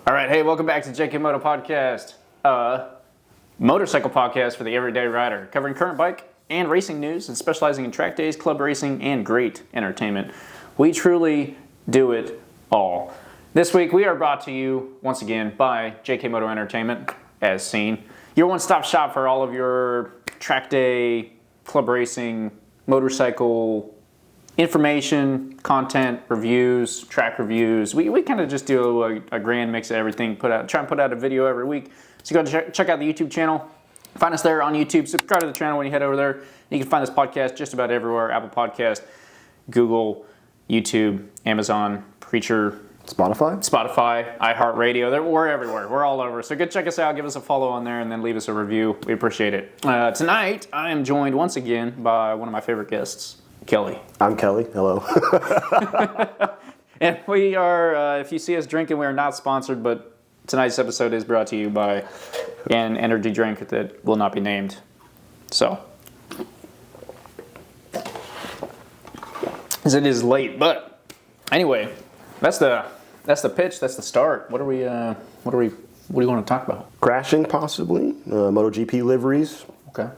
All right, hey, welcome back to JKMotoPodcast, motorcycle podcast for the everyday rider, covering current bike and racing news and specializing in track days, club racing, and great entertainment. We truly do it all. This week, we are brought to you, once again, by JKMoto Entertainment, as seen. Your one-stop shop for all of your track day, club racing, motorcycle information, content, reviews, track reviews. We kind of just do a grand mix of everything. Try and put out a video every week. So go check out the YouTube channel. Find us there on YouTube. Subscribe to the channel when you head over there. You can find this podcast just about everywhere. Apple Podcast, Google, YouTube, Amazon, Preacher, Spotify, iHeartRadio. We're everywhere. We're all over. So go check us out. Give us a follow on there and then leave us a review. We appreciate it. Tonight, I am joined once again by one of my favorite guests, Kelly. I'm Kelly. Hello. And we are, if you see us drinking, we are not sponsored, but tonight's episode is brought to you by an energy drink that will not be named. So, as it is late, but anyway, that's the pitch. That's the start. What do you want to talk about? Crashing, possibly. MotoGP liveries. Okay.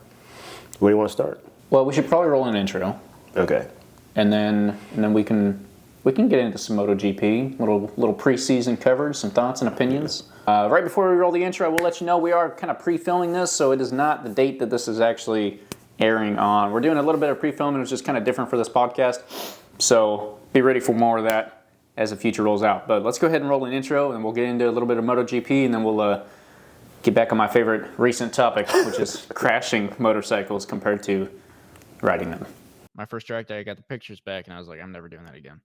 Where do you want to start? Well, we should probably roll an intro. Okay. And then we can get into some MotoGP, little preseason coverage, some thoughts and opinions. Right before we roll the intro, I will let you know we are kind of pre-filming this, so it is not the date that this is actually airing on. We're doing a little bit of pre-filming, which is kind of different for this podcast. So be ready for more of that as the future rolls out. But let's go ahead and roll an intro, and we'll get into a little bit of MotoGP, and then we'll get back on my favorite recent topic, which is crashing motorcycles compared to riding them. My first track day, I got the pictures back, and I was like, I'm never doing that again.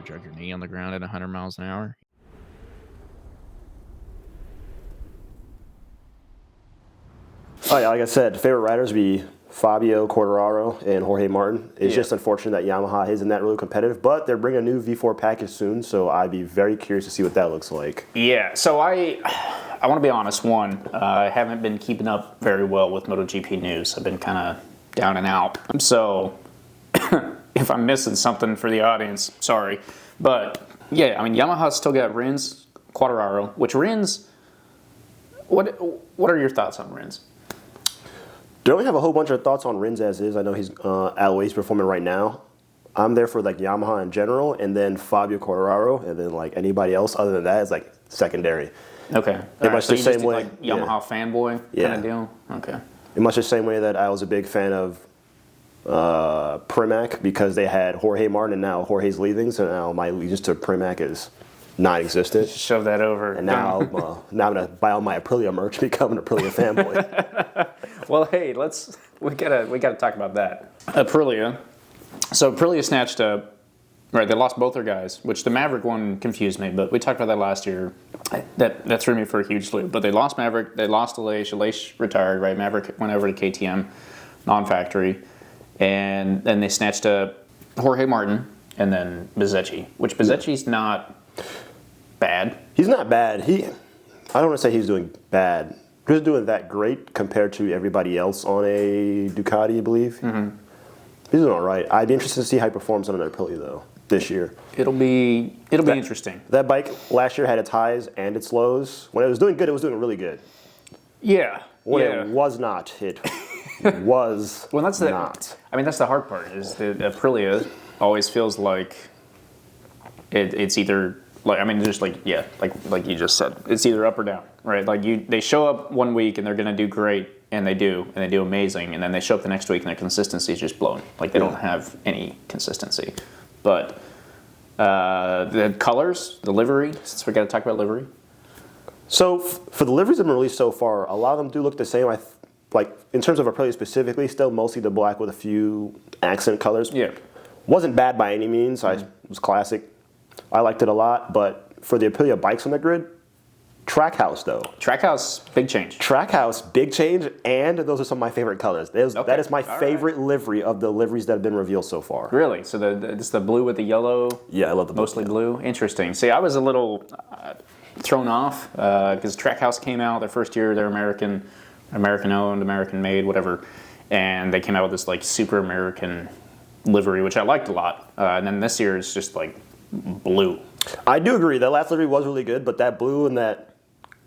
Drug your knee on the ground at 100 miles an hour? Oh yeah, like I said, favorite riders would be Fabio Quartararo and Jorge Martin. It's just unfortunate that Yamaha isn't that really competitive, but they're bringing a new V4 package soon, so I'd be very curious to see what that looks like. Yeah, so I want to be honest. I haven't been keeping up very well with MotoGP news. I've been kind of down and out. So if I'm missing something for the audience, sorry. But yeah, I mean, Yamaha's still got Rins, Quartararo, which Rins, what are your thoughts on Rins? Don't really have a whole bunch of thoughts on Rins as is. I know he's at the way he's performing right now. I'm there for like Yamaha in general, and then Fabio Quartararo, and then like anybody else other than that is like secondary. Okay. Pretty much the same way. Like Yamaha fanboy kind of deal? Okay. In much the same way that I was a big fan of Pramac because they had Jorge Martin and now Jorge's leaving, so now my allegiance to Pramac is non-existent. Shove that over. And now, now I'm gonna buy all my Aprilia merch, become an Aprilia fanboy. Well, hey, we gotta talk about that. Aprilia. So Aprilia snatched up. Right, they lost both their guys, which the Maverick one confused me, but we talked about that last year. That threw me for a huge loop. But they lost Maverick, they lost Aleix. Aleix retired, right? Maverick went over to KTM, non-factory. And then they snatched up Jorge Martin and then Bezzecchi, which Bezzecchi's not bad. He's not bad. I don't want to say he's doing bad. He's doing that great compared to everybody else on a Ducati, I believe. Mm-hmm. He's doing all right. I'd be interested to see how he performs on an Aprilia, though, this year. It'll be interesting. That bike last year had its highs and its lows. When it was doing good, it was doing really good. Yeah. When it was not, it was not. I mean, that's the hard part, is that Aprilia always feels like it's either, like, I mean, just like you just said, it's either up or down, right? Like they show up one week and they're going to do great, and they do amazing, and then they show up the next week and their consistency is just blown. Like they don't have any consistency. But the colors, the livery, since we got to talk about livery. So for the liveries that have been released so far, a lot of them do look the same. Like in terms of Aprilia specifically, still mostly the black with a few accent colors. Yeah. Wasn't bad by any means. It was classic. I liked it a lot, but for the Aprilia bikes on the grid, Trackhouse though. Trackhouse, big change. Trackhouse, big change, and those are some of my favorite colors. That is my favorite livery of the liveries that have been revealed so far. Really? So it's the blue with the yellow? Yeah, I love the blue. Mostly blue? Interesting. See, I was a little thrown off because Trackhouse came out their first year. They're American owned, American made, whatever. And they came out with this like super American livery, which I liked a lot. And then this year is just like blue. I do agree. That last livery was really good, but that blue and that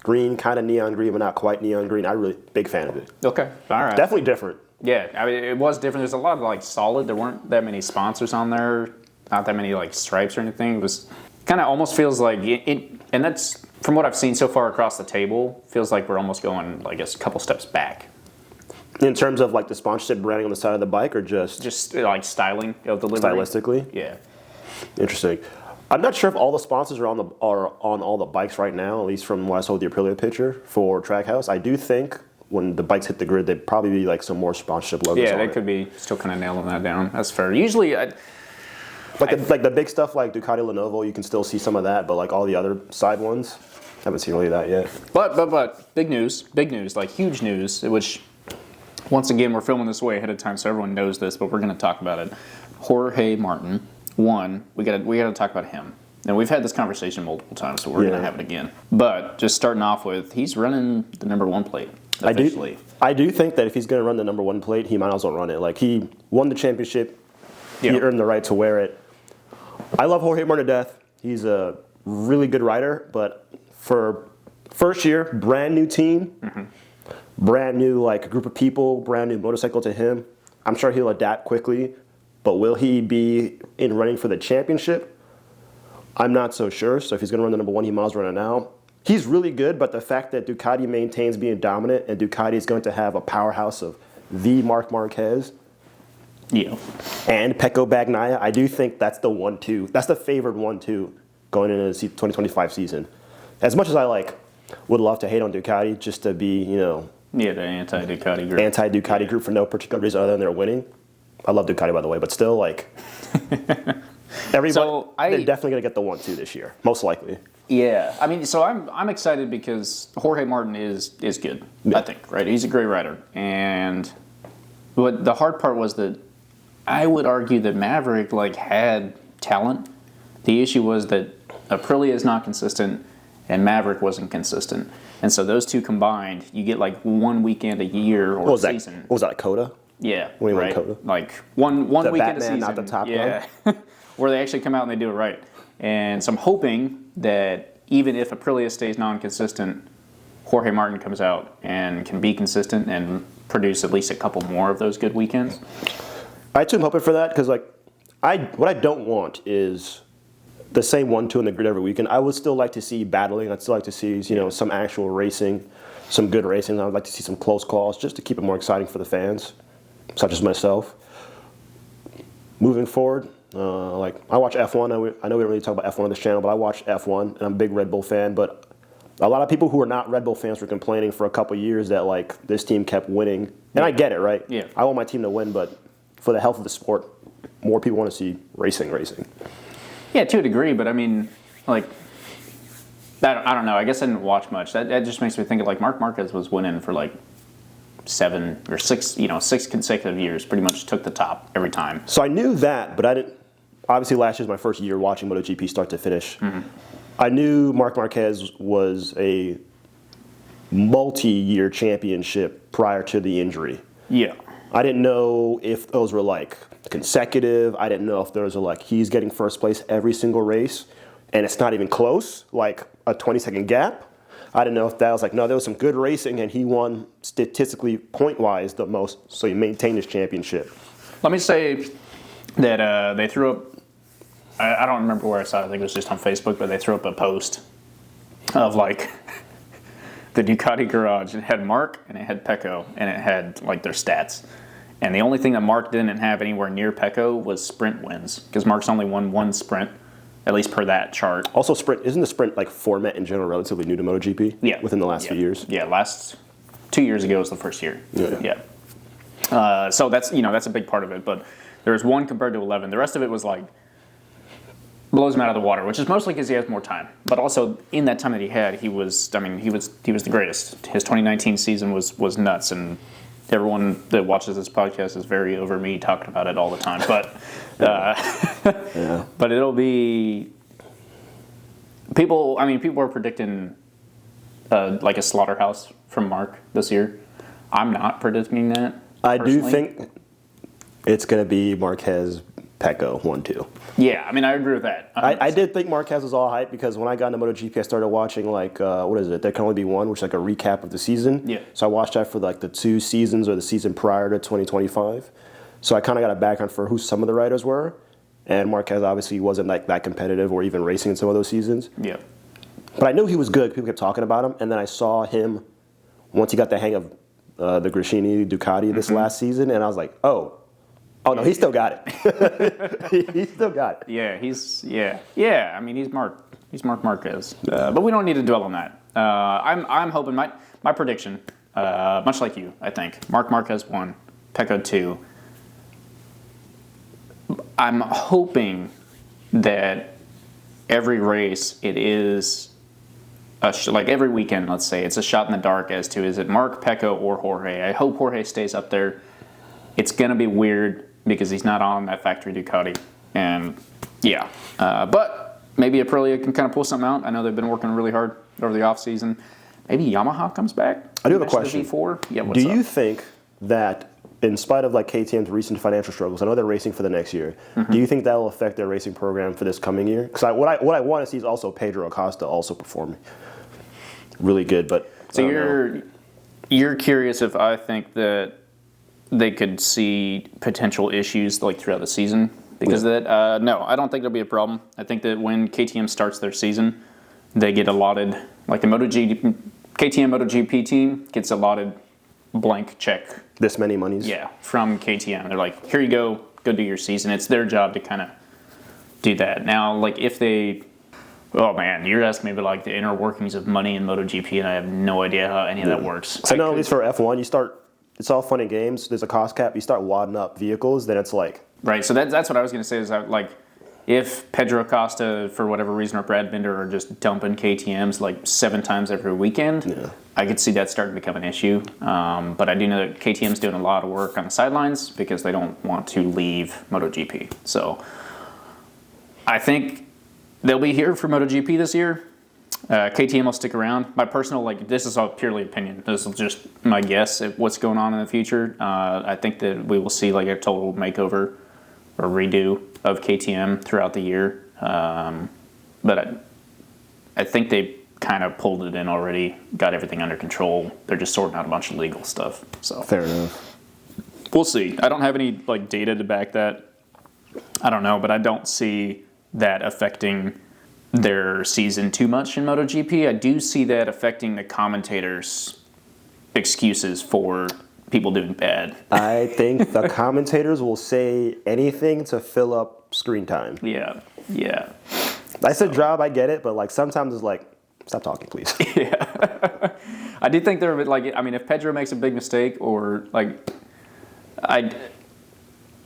green, kind of neon green, but not quite neon green. I'm really big fan of it. Okay, all right. Definitely different. Yeah, I mean, it was different. There's a lot of like solid. There weren't that many sponsors on there. Not that many like stripes or anything. It was kind of almost feels like it, and that's from what I've seen so far across the table. Feels like we're almost going like a couple steps back. In terms of like the sponsorship branding on the side of the bike, or just like styling of the livery. Stylistically. Yeah. Interesting. I'm not sure if all the sponsors are on all the bikes right now, at least from what I saw with the Aprilia picture for Trackhouse. I do think when the bikes hit the grid, they'd probably be like some more sponsorship logos. Yeah, they could be still kind of nailing that down. That's fair. Usually, like the big stuff like Ducati, Lenovo, you can still see some of that, but like all the other side ones, haven't seen really that yet. But big news, like huge news, which once again we're filming this way ahead of time, so everyone knows this, but we're going to talk about it. Jorge Martin. One, we got to talk about him. And we've had this conversation multiple times, so we're going to have it again. But just starting off with, he's running the number 1 plate officially. I do think that if he's going to run the number 1 plate, he might as well run it. Like, he won the championship. He earned the right to wear it. I love Jorge Martin to death. He's a really good rider, but for first year, brand new team, brand new like group of people, brand new motorcycle to him. I'm sure he'll adapt quickly. But will he be in running for the championship? I'm not so sure. So if he's going to run the number 1, he might as well run it now. He's really good, but the fact that Ducati maintains being dominant and Ducati is going to have a powerhouse of the Marc Marquez and Pecco Bagnaia, I do think that's the 1-2. That's the favored 1-2 going into the 2025 season. As much as I would love to hate on Ducati just to be, the anti-Ducati group. Anti-Ducati group for no particular reason other than they're winning. I love Ducati, by the way, but still, everybody, they're definitely going to get the 1-2 this year, most likely. Yeah, I mean, so I'm excited because Jorge Martin is good, I think, right? He's a great rider. And but the hard part was that I would argue that Maverick, had talent. The issue was that Aprilia is not consistent and Maverick wasn't consistent. And so those two combined, you get, 1 weekend a year or a season. What was that, Coda? Yeah, right. Like one weekend Batman, a season, not the Top Gun. Where they actually come out and they do it right. And so I'm hoping that even if Aprilia stays non-consistent, Jorge Martin comes out and can be consistent and produce at least a couple more of those good weekends. I too am hoping for that because what I don't want is the same 1-2 in the grid every weekend. I would still like to see battling. I'd still like to see some actual racing, some good racing. I would like to see some close calls just to keep it more exciting for the fans, such as myself. Moving forward, I watch F1. I know we don't really talk about F1 on this channel, but I watch F1, and I'm a big Red Bull fan. But a lot of people who are not Red Bull fans were complaining for a couple of years that this team kept winning, and I get it, right? Yeah. I want my team to win, but for the health of the sport, more people want to see racing. Yeah, to a degree, but I mean, I don't know. I guess I didn't watch much. That just makes me think of Marc Marquez was winning for 7 or 6, 6 consecutive years. Pretty much took the top every time. So I knew that, but I didn't. Obviously, last year was my first year watching MotoGP start to finish. Mm-hmm. I knew Marc Marquez was a multi-year championship prior to the injury. Yeah. I didn't know if those were consecutive. I didn't know if those were he's getting first place every single race and it's not even close, a 20-second gap. I didn't know if that was no, there was some good racing and he won statistically point-wise the most, so he maintained his championship. Let me say that they threw up, I don't remember where I saw it, I think it was just on Facebook, but they threw up a post of the Ducati garage. It had Marc and it had Pecco and it had their stats. And the only thing that Marc didn't have anywhere near Pecco was sprint wins, because Marc's only won 1 sprint, at least per that chart. Also, isn't the sprint format in general relatively new to MotoGP? Yeah. Within the last few years? Yeah, last 2 years ago was the first year. Yeah. So that's a big part of it, but there's 1 compared to 11. The rest of it was blows him out of the water, which is mostly because he has more time. But also in that time that he had, he was the greatest. His 2019 season was nuts, and everyone that watches this podcast is very over me talking about it all the time. But but it'll be people. I mean, people are predicting like a slaughterhouse from Marc this year. I'm not predicting that. I do think it's going to be Marquez, Pecco 1-2. Yeah, I mean, I agree with that. I did think Marquez was all hype because when I got into MotoGP, I started watching what is it? There Can Only Be One, which is like a recap of the season. Yeah. So I watched that for like the 2 seasons or the season prior to 2025. So I kind of got a background for who some of the riders were, and Marquez obviously wasn't like that competitive or even racing in some of those seasons. Yeah. But I knew he was good. People kept talking about him, and then I saw him once he got the hang of the Gresini Ducati this last season, and I was like, oh no, he still got it. He still got it. Yeah. I mean, he's Marc Marquez. But we don't need to dwell on that. I'm hoping my prediction, much like you, I think Marc Marquez 1, Pecco 2. I'm hoping that every race it is like every weekend. Let's say it's a shot in the dark as to is it Marc, Pecco, or Jorge. I hope Jorge stays up there. It's gonna be weird because he's not on that factory Ducati, and but maybe Aprilia can kind of pull something out. I know they've been working really hard over the off season. Maybe Yamaha comes back. I do have a question. V4? Yeah, do you think that in spite of like KTM's recent financial struggles, I know they're racing for the next year. Do you think that will affect their racing program for this coming year? Because what I want to see is also Pedro Acosta also performing really good. But so you're curious if I think that they could see potential issues like throughout the season because of that. No, I don't think there'll be a problem. I think that when KTM starts their season, they get allotted like the KTM MotoGP team gets allotted blank check. This many monies? Yeah, from KTM. They're like, here you go do your season. It's their job to kind of do that. Now, like if they, oh man, you're asking me about like the inner workings of money in MotoGP, and I have no idea how any of that works. So no, at least for F1, it's all fun and games. There's a cost cap. You start wadding up vehicles, then it's like right. So that's what I was going to say is that like if Pedro Acosta for whatever reason or Brad Binder are just dumping KTM's like 7 times every weekend, I could see that starting to become an issue. But I do know that KTM's doing a lot of work on the sidelines because they don't want to leave MotoGP. So I think they'll be here for MotoGP this year. KTM will stick around. My personal, this is all purely opinion. This is just my guess at what's going on in the future. I think that we will see like a total makeover or redo of KTM throughout the year. But I think they kind of pulled it in already, got everything under control. They're just sorting out a bunch of legal stuff. So fair enough. We'll see. I don't have any data to back that. I don't know, but I don't see that affecting their season too much in MotoGP. I do see that affecting the commentators' excuses for people doing bad. I think the commentators will say anything to fill up screen time. Yeah. That's a job, I get it, but sometimes it's like, stop talking, please. Yeah. I do think they're if Pedro makes a big mistake or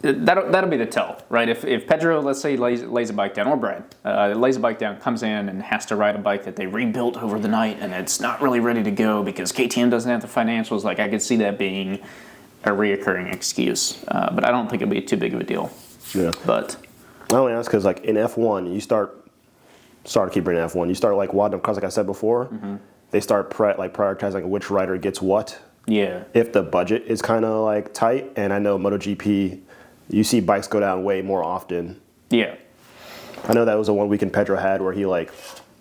that'll be the tell, right? If Pedro, let's say, lays a bike down, or Brad, lays a bike down, comes in and has to ride a bike that they rebuilt over the night and it's not really ready to go because KTM doesn't have the financials, I could see that being a reoccurring excuse. But I don't think it'll be too big of a deal. Yeah. But I only ask because in F1, you start keeping in F1, you start wadding up cars, like I said before. They start prioritizing which rider gets what. Yeah. If the budget is kind of tight, and I know MotoGP, you see bikes go down way more often. Yeah. I know that was the one weekend Pedro had where he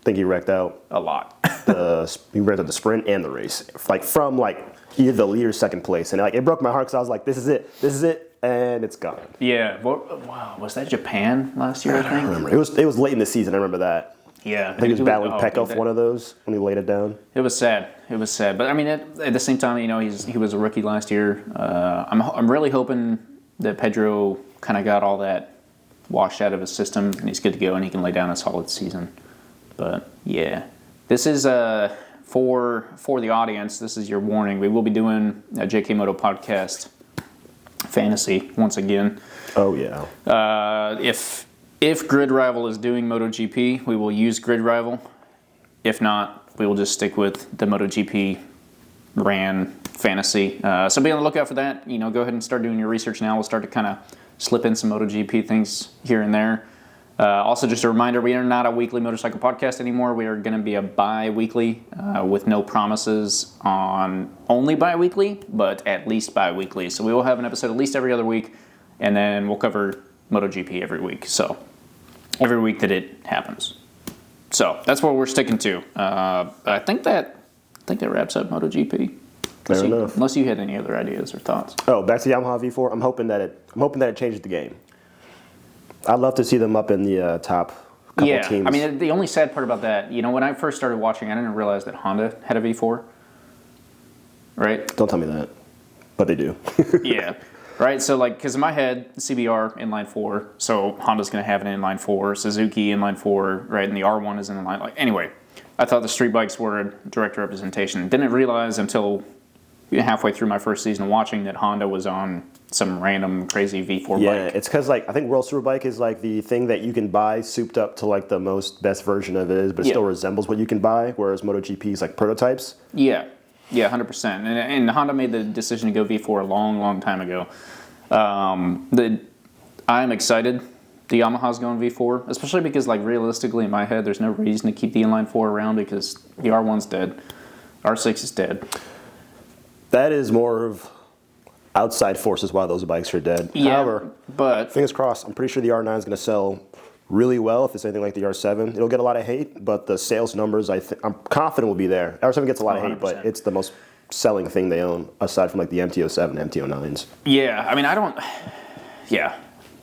think he wrecked out a lot. He wrecked out the sprint and the race, from either the lead or second place, and it broke my heart because I was like, this is it, and it's gone. Yeah. Wow. Was that Japan last year? I think. I remember it was late in the season. I remember that. Yeah. I think he was battling Pecco for one of those when he laid it down. It was sad. But I mean, at the same time, he was a rookie last year. I'm really hoping that Pedro kind of got all that washed out of his system and he's good to go and he can lay down a solid season. But yeah, this is for the audience. This is your warning. We will be doing a JKMotoPodcast Fantasy once again. Oh yeah. If If Grid Rival is doing MotoGP, we will use Grid Rival. If not, we will just stick with the MotoGP ran fantasy. So be on the lookout for that. You know, go ahead and start doing your research now. We'll start to kind of slip in some MotoGP things here and there. Also, just a reminder, we are not a weekly motorcycle podcast anymore. We are going to be a bi-weekly with no promises on only bi-weekly, but at least bi-weekly. So we will have an episode at least every other week, and then we'll cover MotoGP every week. So every week that it happens. So that's what we're sticking to. I think that wraps up MotoGP. Fair enough. Unless you had any other ideas or thoughts. Oh, back to Yamaha V4. I'm hoping that it changes the game. I'd love to see them up in the top couple teams. I mean, the only sad part about that, you know, when I first started watching, I didn't realize that Honda had a V4. Right? Don't tell me that, but they do. Yeah. Right, so like, because in my head, CBR inline 4, so Honda's going to have an inline 4, Suzuki inline 4, right, and the R1 is in inline. Like, anyway, I thought the street bikes were a direct representation. Didn't realize until halfway through my first season of watching that Honda was on some random crazy V4 bike. Yeah, it's because like I think World Superbike is like the thing that you can buy souped up to like the most best version of it is, but it still resembles what you can buy, whereas MotoGP is like prototypes. Yeah. Yeah, 100%. And Honda made the decision to go V4 a long, long time ago. I'm excited the Yamaha's going V4, especially because, like, realistically in my head, there's no reason to keep the inline 4 around because the R1's dead. R6 is dead. That is more of outside forces why those bikes are dead. Yeah, however, but fingers crossed, I'm pretty sure the R9 is going to sell really well if it's anything like the R7. It'll get a lot of hate, but the sales numbers I'm confident will be there. R7 gets a lot of hate, but it's the most selling thing they own aside from like the MT-07, MT-09s. Yeah, I mean, I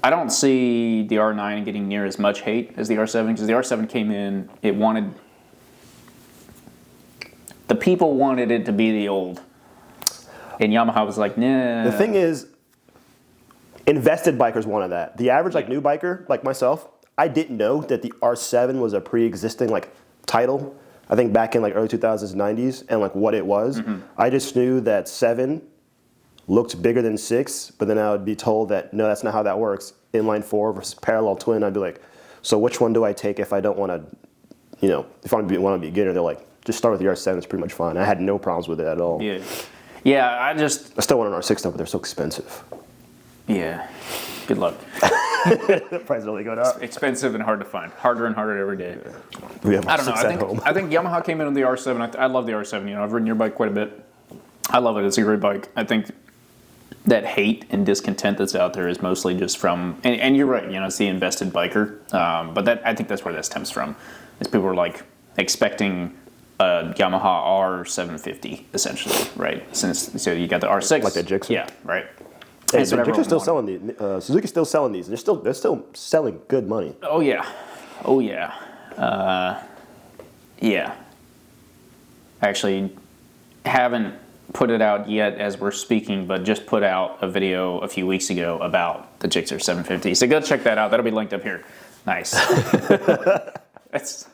don't see the R9 getting near as much hate as the R7 because the R7 came in, the people wanted it to be the old, and Yamaha was like, nah. The thing is, invested bikers wanted that. The average like new biker, like myself, I didn't know that the R7 was a pre-existing like title. I think back in like early 2000s, 90s, and like what it was. Mm-hmm. I just knew that 7 looked bigger than 6, but then I would be told that no, that's not how that works. Inline 4 versus parallel twin. I'd be like, so which one do I take if I don't want to, you know, if I want to be a beginner? They're like, just start with the R7. It's pretty much fine. I had no problems with it at all. Yeah. I still want an R6 though, but they're so expensive. Yeah. Good luck. The price really going up. Expensive and hard to find. Harder and harder every day. We have I don't know. I think Yamaha came in on the R7. I love the R7. You know, I've ridden your bike quite a bit. I love it. It's a great bike. I think that hate and discontent that's out there is mostly just from, and you're right. You know, it's the invested biker. But I think that's where that stems from. Is people are like expecting a Yamaha R750 essentially, right? So you got the R6, like the Gixxer. Yeah, right. Hey, Gixxer's still selling these. Suzuki's still selling these. They're still selling good money. Oh yeah. Yeah. I actually haven't put it out yet as we're speaking, but just put out a video a few weeks ago about the Gixxer 750. So go check that out. That'll be linked up here. Nice. What's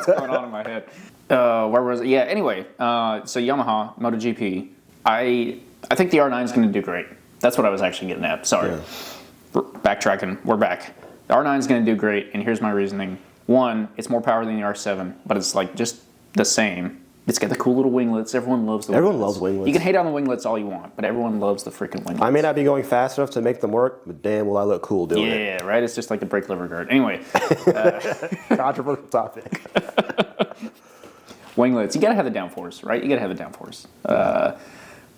going on in my head? Where was it? Yeah. Anyway, so Yamaha MotoGP. I think the R9 is going to do great. That's what I was actually getting at. Sorry. Yeah. Backtracking. We're back. The R9 is going to do great, and here's my reasoning. One, it's more power than the R7, but it's like just the same. It's got the cool little winglets. Everyone loves the winglets. Everyone loves winglets. You can hate on the winglets all you want, but everyone loves the freaking winglets. I may not be going fast enough to make them work, but damn, will I look cool doing it. Yeah, right? It's just like the brake lever guard. Anyway. Controversial topic. Winglets. You got to have the downforce, right? You got to have the downforce.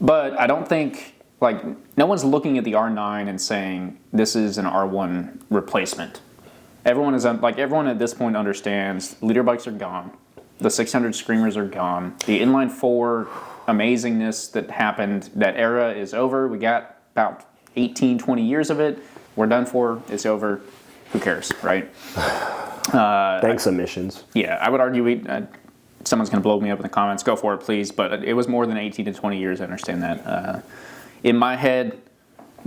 But I don't think... Like, no one's looking at the R9 and saying, this is an R1 replacement. Everyone at this point understands leader bikes are gone. The 600 Screamers are gone. The inline 4 amazingness that happened, that era is over. We got about 18, 20 years of it. We're done for. It's over. Who cares, right? Thanks, emissions. Yeah, I would argue someone's going to blow me up in the comments. Go for it, please. But it was more than 18 to 20 years. I understand that. In my head,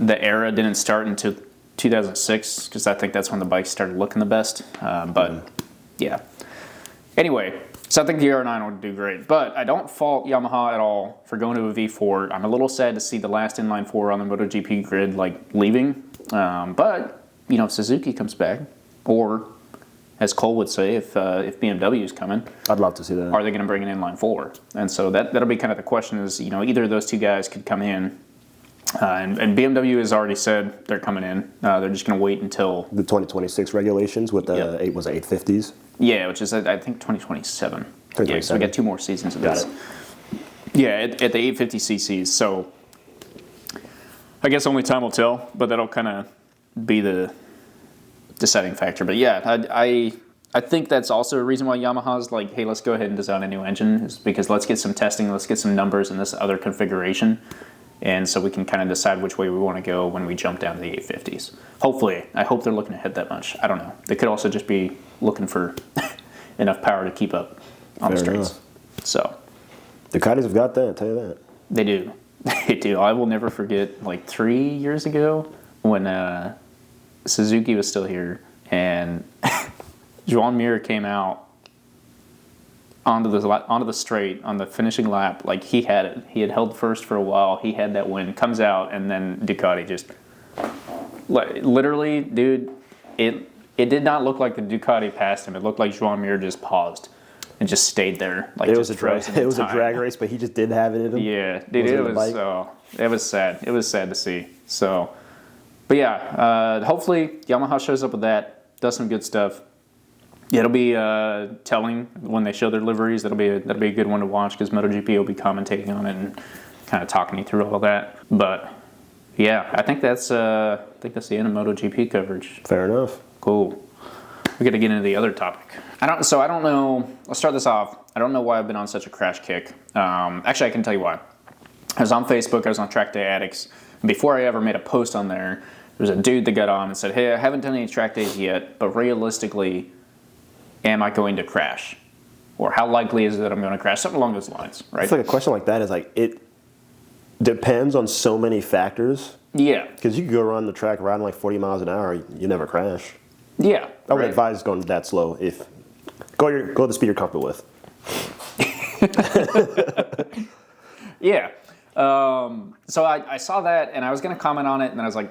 the era didn't start until 2006 because I think that's when the bikes started looking the best. Yeah. Anyway, so I think the R9 would do great. But I don't fault Yamaha at all for going to a V4. I'm a little sad to see the last inline 4 on the MotoGP grid like leaving. But, you know, if Suzuki comes back, Or, as Cole would say, if BMW is coming, I'd love to see that. are they going to bring an inline four? And so that'll be kind of the question is, either of those two guys could come in. And BMW has already said they're coming in. They're just going to wait until the 2026 regulations with the 850s. Yeah, which is I think 2027. Yeah, so we got 2 more seasons of this. Got it. Yeah, at the 850 cc's. So I guess only time will tell, but that'll kind of be the deciding factor. But yeah, I think that's also a reason why Yamaha's like, hey, let's go ahead and design a new engine, is because let's get some testing, let's get some numbers in this other configuration. And so we can kind of decide which way we want to go when we jump down to the 850s. Hopefully. I hope they're looking ahead that much. I don't know. They could also just be looking for enough power to keep up on the streets. Enough. So Ducatis have got that, I'll tell you that. they do. They do. I will never forget, like 3 years ago when Suzuki was still here and Joan Mir came out onto the straight on the finishing lap. Like he had it. He had held first for a while. He had that win. Comes out and then Ducati just literally, dude. It did not look like the Ducati passed him. It looked like Joan Mir just paused and just stayed there. Like it was a drag race, but he just didn't have it in him. Yeah, dude. It was sad. It was sad to see. So, but yeah, hopefully Yamaha shows up with that. Does some good stuff. Yeah, it'll be telling when they show their liveries. That'll be a good one to watch because MotoGP will be commentating on it and kind of talking you through all that. But yeah, I think that's the end of MotoGP coverage. Fair enough. Cool. We got to get into the other topic. I don't know. Let's start this off. I don't know why I've been on such a crash kick. Actually, I can tell you why. I was on Facebook. I was on Track Day Addicts. And before I ever made a post on there, there was a dude that got on and said, "Hey, I haven't done any track days yet, but realistically, am I going to crash? Or how likely is it that I'm going to crash?" Something along those lines, right? I feel like a question like that is like, it depends on so many factors. Yeah. Because you could go around the track riding like 40 miles an hour, you never crash. Yeah. I would advise going that slow. If go the speed you're comfortable with. Yeah. So I saw that and I was going to comment on it and then I was like,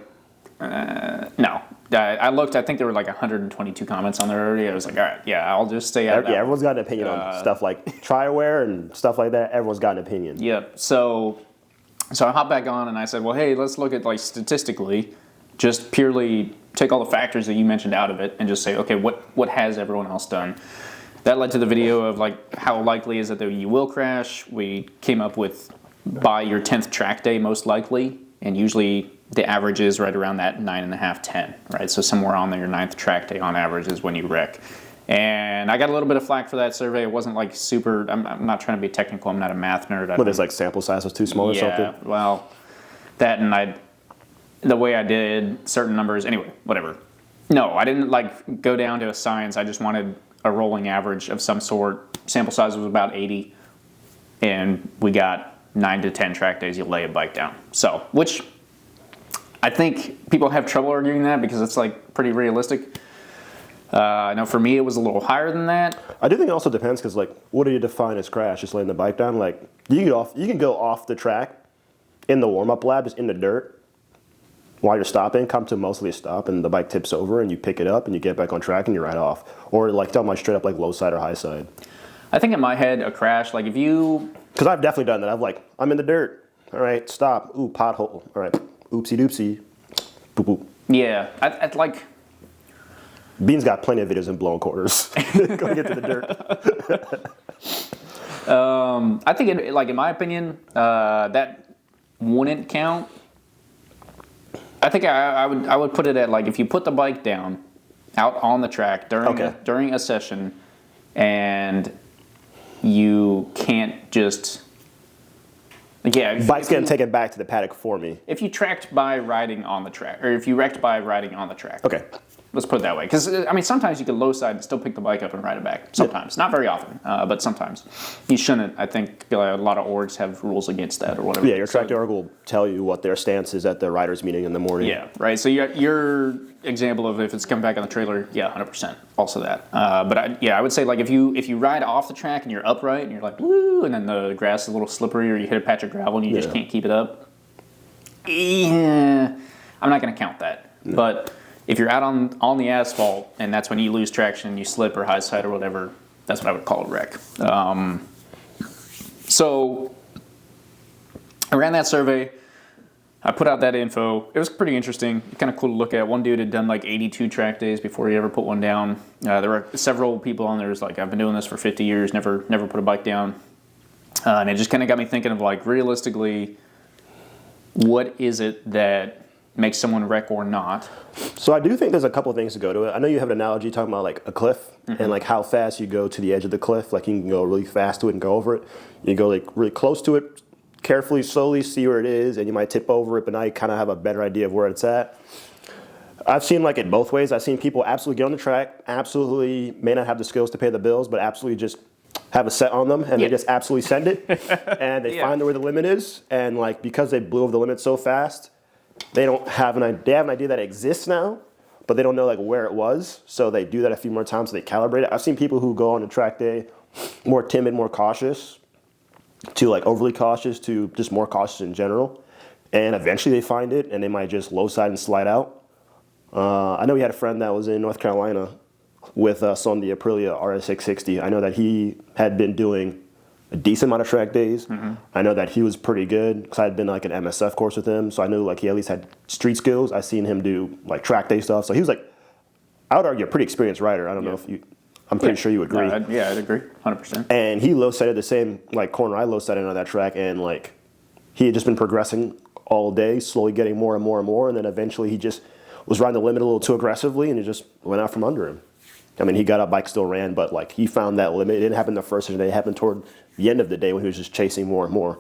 no. I looked, I think there were like 122 comments on there already. I was like, all right, yeah, I'll just stay out of that. Yeah, everyone's got an opinion on stuff like tri-wear and stuff like that. Everyone's got an opinion. Yep. So I hopped back on and I said, well, hey, let's look at like statistically, just purely take all the factors that you mentioned out of it and just say, okay, what has everyone else done? That led to the video of like how likely is it that you will crash. We came up with by your 10th track day most likely, and usually the average is right around that 9.5, 10, right? So somewhere on your 9th track day on average is when you wreck. And I got a little bit of flack for that survey. It wasn't like super, I'm not trying to be technical. I'm not a math nerd. But there's like sample size was too small or something? Yeah, well, that and the way I did certain numbers, anyway, whatever. No, I didn't like go down to a science. I just wanted a rolling average of some sort. Sample size was about 80, and we got 9 to 10 track days you lay a bike down. So, which I think people have trouble arguing that because it's like pretty realistic. I know for me it was a little higher than that. I do think it also depends because like, what do you define as crash? Just laying the bike down? Like you can go off the track in the warm-up lap, just in the dirt, while you're stopping, come to mostly a stop, and the bike tips over, and you pick it up, and you get back on track, and you ride off. Or like tell them like straight up like low side or high side. I think in my head a crash, like if you... Because I've definitely done that. I'm in the dirt. All right, stop. Ooh, pothole. All right, oopsie doopsie. Boop boop. Yeah, I'd like... Bean's got plenty of videos in blown quarters. Go get to the dirt. I think, in my opinion, that wouldn't count. I think I would put it at like if you put the bike down out on the track during a session and you can't just bike's getting taken back to the paddock for me. If you tracked by riding on the track, or if you wrecked by riding on the track. Okay. Let's put it that way. Because, I mean, sometimes you can low side and still pick the bike up and ride it back. Sometimes. Yeah. Not very often, but sometimes. You shouldn't. I think a lot of orgs have rules against that or whatever. Yeah, your track org will tell you what their stance is at the riders' meeting in the morning. Yeah, right. So your example of if it's coming back on the trailer, yeah, 100%. Also that. But I would say like if you ride off the track and you're upright and you're like, woo, and then the grass is a little slippery or you hit a patch of gravel and you just can't keep it up, I'm not going to count that. No. But... if you're out on the asphalt and that's when you lose traction, you slip or high side or whatever, that's what I would call a wreck. So I ran that survey. I put out that info. It was pretty interesting, kind of cool to look at. One dude had done like 82 track days before he ever put one down. There were several people on there who's like, I've been doing this for 50 years, never put a bike down. And it just kind of got me thinking of like, realistically, what is it that makes someone wreck or not? So I do think there's a couple things to go to it. I know you have an analogy talking about like a cliff and like how fast you go to the edge of the cliff. Like you can go really fast to it and go over it. You go like really close to it, carefully, slowly see where it is, and you might tip over it, but now you kind of have a better idea of where it's at. I've seen like it both ways. I've seen people absolutely get on the track, absolutely may not have the skills to pay the bills, but absolutely just have a set on them, and they just absolutely send it, and they find where the limit is, and like because they blew over the limit so fast, they have an idea that it exists now, but they don't know like where it was, so they do that a few more times, so they calibrate it. I've seen people who go on a track day more timid, more cautious, to like overly cautious, to just more cautious in general, and eventually they find it, and they might just low side and slide out. I know we had a friend that was in North Carolina with us on the Aprilia RS660. I know that he had been doing a decent amount of track days. I know that he was pretty good because I had been like an MSF course with him, so I knew like he at least had street skills. I seen him do like track day stuff, so he was like, I would argue, a pretty experienced rider. I don't know if you, I'm pretty sure you would agree. I'd agree, 100%. And he low sided the same like corner I low sided on that track, and like he had just been progressing all day, slowly getting more and more and more, and then eventually he just was riding the limit a little too aggressively, and it just went out from under him. I mean, he got up, bike still ran, but like he found that limit. It didn't happen the first day; it happened toward the end of the day when he was just chasing more and more.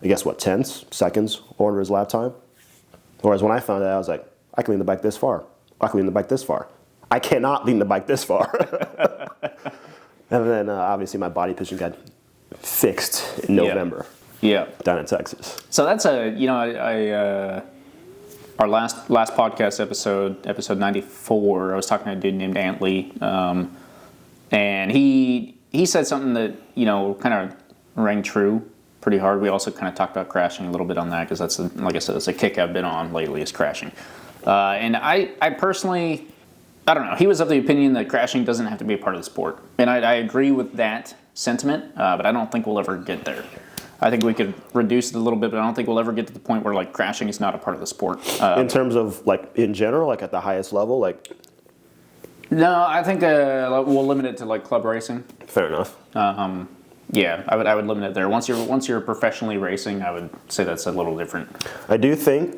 I guess what, tenths, seconds over his lap time. Whereas when I found out, I was like, I can lean the bike this far. I can lean the bike this far. I cannot lean the bike this far. And then obviously my body position got fixed in November. Down in Texas. So that's our last podcast episode 94. I was talking to a dude named Ant Lee, and he said something that kind of rang true pretty hard. We also kind of talked about crashing a little bit on that because that's like I said, that's a kick I've been on lately is crashing. And I personally, I don't know. He was of the opinion that crashing doesn't have to be a part of the sport, and I agree with that sentiment. But I don't think we'll ever get there. I think we could reduce it a little bit, but I don't think we'll ever get to the point where like crashing is not a part of the sport. In terms of like in general, like at the highest level, like. No, I think we'll limit it to like club racing. Fair enough. Yeah, I would limit it there. Once you're professionally racing, I would say that's a little different. I do think,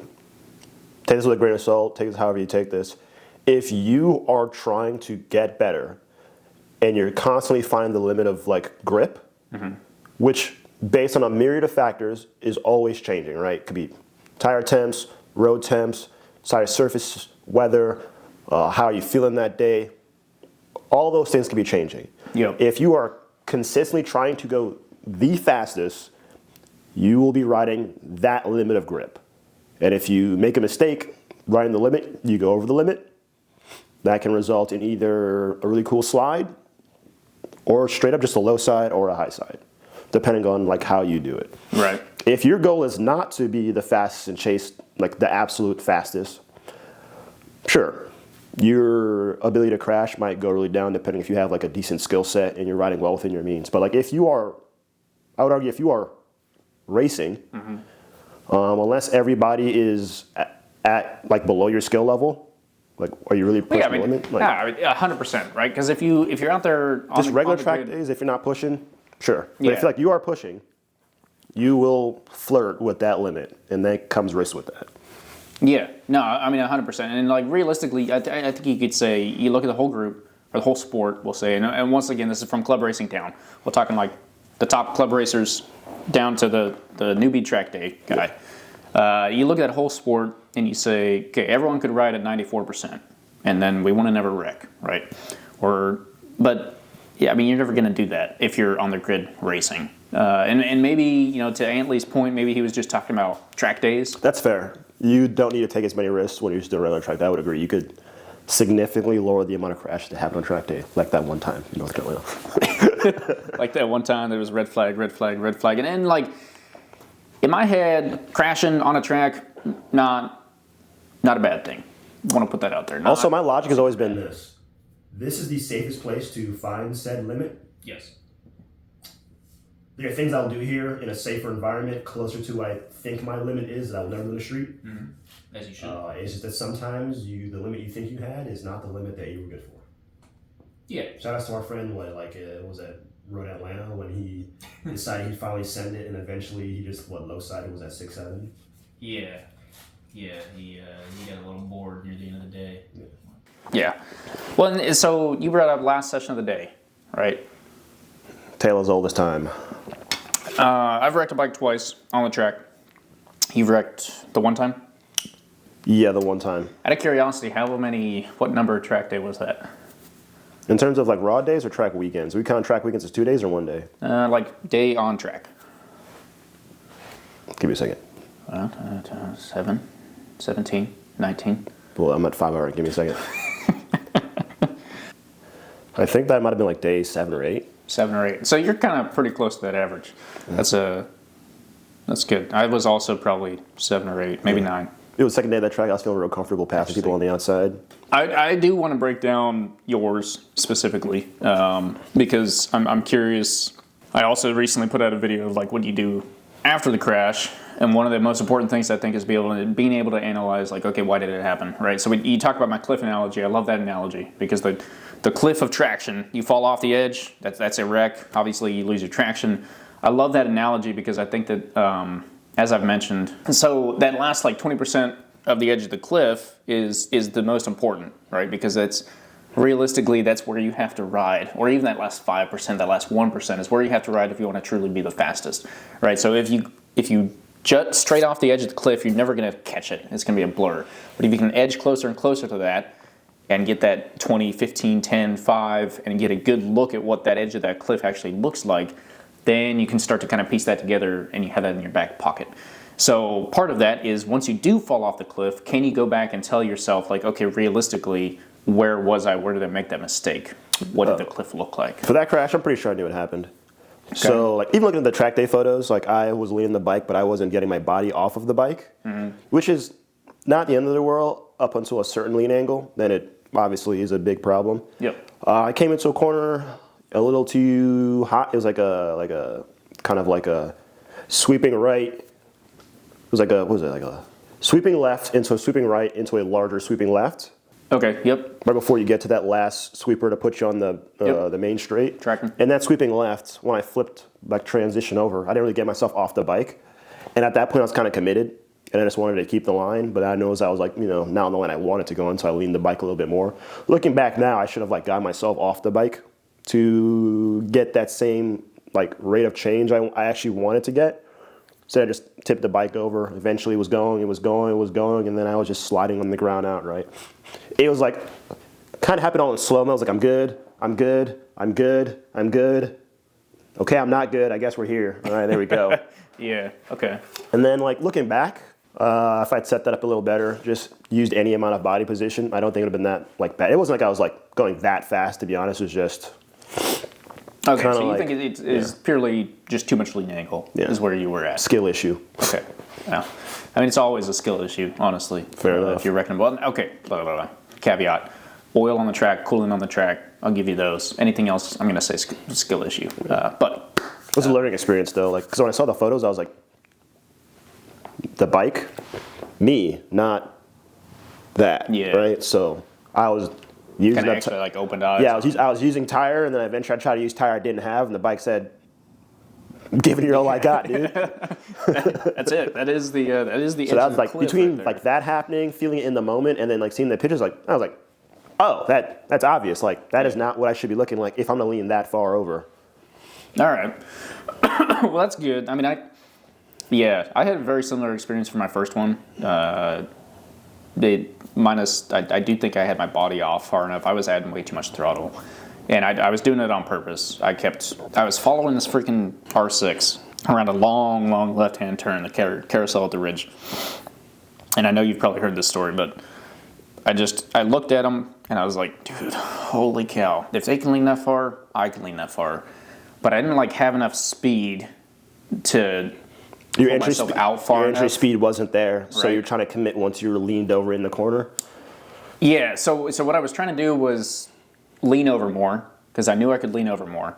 take this with a grain of salt, take this however you take this. If you are trying to get better, and you're constantly finding the limit of like grip, which based on a myriad of factors is always changing, right? It could be tire temps, road temps, tire surface, weather, how are you feeling that day? All those things can be changing. If you are consistently trying to go the fastest, you will be riding that limit of grip. And if you make a mistake riding the limit, you go over the limit, that can result in either a really cool slide or straight up just a low side or a high side, depending on like how you do it. Right. If your goal is not to be the fastest and chase like the absolute fastest, sure, your ability to crash might go really down depending if you have like a decent skill set and you're riding well within your means. But like if you are, I would argue if you are racing, unless everybody is at like below your skill level, like are you really pushing the limit? Like, 100%, right? Because if you're out there on just regular on the track grid, days, if you're not pushing, sure. But if like you are pushing, you will flirt with that limit, and that comes risk with that. Yeah, no, I mean 100%. And like realistically, I think you could say you look at the whole group or the whole sport. We'll say, and once again, this is from club racing down. We're talking like the top club racers down to the newbie track day guy. You look at that whole sport and you say, okay, everyone could ride at 94%, and then we want to never wreck, right? But yeah, I mean you're never going to do that if you're on the grid racing. And maybe to Antley's point, maybe he was just talking about track days. That's fair. You don't need to take as many risks when you're just doing regular track day. I would agree. You could significantly lower the amount of crashes that happen on track day, like that one time in North Carolina. Like that one time there was red flag, and then like in my head, crashing on a track, not a bad thing. want to put that out there. Also, my logic has always been this. This is the safest place to find said limit. Yes. There are things I'll do here in a safer environment, closer to what I think my limit is, that I'll never go to the street. Mm-hmm. As you should. It's just that sometimes the limit you think you had is not the limit that you were good for. Yeah. Shout out to our friend, what was that, Road Atlanta, when he decided he'd finally send it, and eventually he just, low-sided was at 670? Yeah. Yeah, he got a little bored near the end of the day. Yeah. Well, so you brought up last session of the day, right? Taylor's oldest time. I've wrecked a bike twice on the track. You've wrecked the one time? Yeah, the one time. Out of curiosity, what number track day was that? In terms of like raw days or track weekends? We count track weekends as 2 days or 1 day? Like day on track. Give me a second. 7, 17, 19. Well, I'm at 5 hours. Give me a second. I think that might have been like day 7 or 8. 7 or 8. So you're kind of pretty close to that average. Yeah. That's good. I was also probably 7 or 8, maybe 9. It was the second day of that track. I was feeling real comfortable passing people on the outside. I do want to break down yours specifically because I'm curious. I also recently put out a video of like what you do after the crash, and one of the most important things I think is being able to analyze like, okay, why did it happen, right? So you talk about my cliff analogy. I love that analogy because the cliff of traction, you fall off the edge, that's a wreck. Obviously, you lose your traction. I love that analogy because I think that, as I've mentioned, so that last like 20% of the edge of the cliff is the most important, right? Because realistically, that's where you have to ride, or even that last 5%, that last 1% is where you have to ride if you want to truly be the fastest, right? So if you jut straight off the edge of the cliff, you're never going to catch it. It's going to be a blur. But if you can edge closer and closer to that and get that 20, 15, 10, 5, and get a good look at what that edge of that cliff actually looks like, then you can start to kind of piece that together and you have that in your back pocket. So part of that is once you do fall off the cliff, can you go back and tell yourself like, okay, realistically, where was I? Where did I make that mistake? What did the cliff look like? For that crash, I'm pretty sure I knew what happened. Okay. So like even looking at the track day photos, like I was leaning the bike, but I wasn't getting my body off of the bike, which is not the end of the world up until a certain lean angle. Then it obviously is a big problem. Yep. I came into a corner a little too hot. It was like a kind of like a sweeping right. It was like a sweeping left into a sweeping right into a larger sweeping left. Okay, yep. Right before you get to that last sweeper to put you on the main straight. Tracking. And that sweeping left, when I flipped, like transition over, I didn't really get myself off the bike. And at that point I was kind of committed and I just wanted to keep the line, but I was like, not on the line I wanted to go on, so I leaned the bike a little bit more. Looking back now, I should have like got myself off the bike to get that same like rate of change I actually wanted to get. So I just tipped the bike over. Eventually it was going, and then I was just sliding on the ground outright. It was like, kind of happened all in slow-mo. I was like, I'm good. Okay, I'm not good. I guess we're here. All right, there we go. Yeah, okay. And then like looking back, if I'd set that up a little better, just used any amount of body position, I don't think it would have been that like bad. It wasn't like I was like going that fast, to be honest. It was just... Okay, so you think it is purely just too much lean angle is where you were at. Skill issue. Okay. Yeah. I mean, it's always a skill issue, honestly. Fair enough. If you're reckoning, well, okay, caveat. Oil on the track, cooling on the track, I'll give you those. Anything else, I'm going to say skill issue. But it was a learning experience, though. Like, because when I saw the photos, I was like, the bike, me, not that. Yeah. Right? So I was... using kind of extra like opened eyes. Yeah, I was using tire, and then eventually I tried to use tire I didn't have, and the bike said, "I'm giving you all I got, dude." That's it. That is the So that was like between right like that happening, feeling it in the moment, and then like seeing the pictures, like I was like, "Oh, that's obvious. Like that is not what I should be looking like if I'm gonna lean that far over." All right. Well, that's good. I mean, I had a very similar experience for my first one. I do think I had my body off far enough. I was adding way too much throttle. And I was doing it on purpose. I was following this freaking R6 around a long, long left-hand turn, the carousel at the ridge. And I know you've probably heard this story, but I looked at them and I was like, dude, holy cow. If they can lean that far, I can lean that far. But I didn't like have enough speed to... Your entry speed wasn't there, so you're trying to commit once you were leaned over in the corner. Yeah, so what I was trying to do was lean over more, because I knew I could lean over more.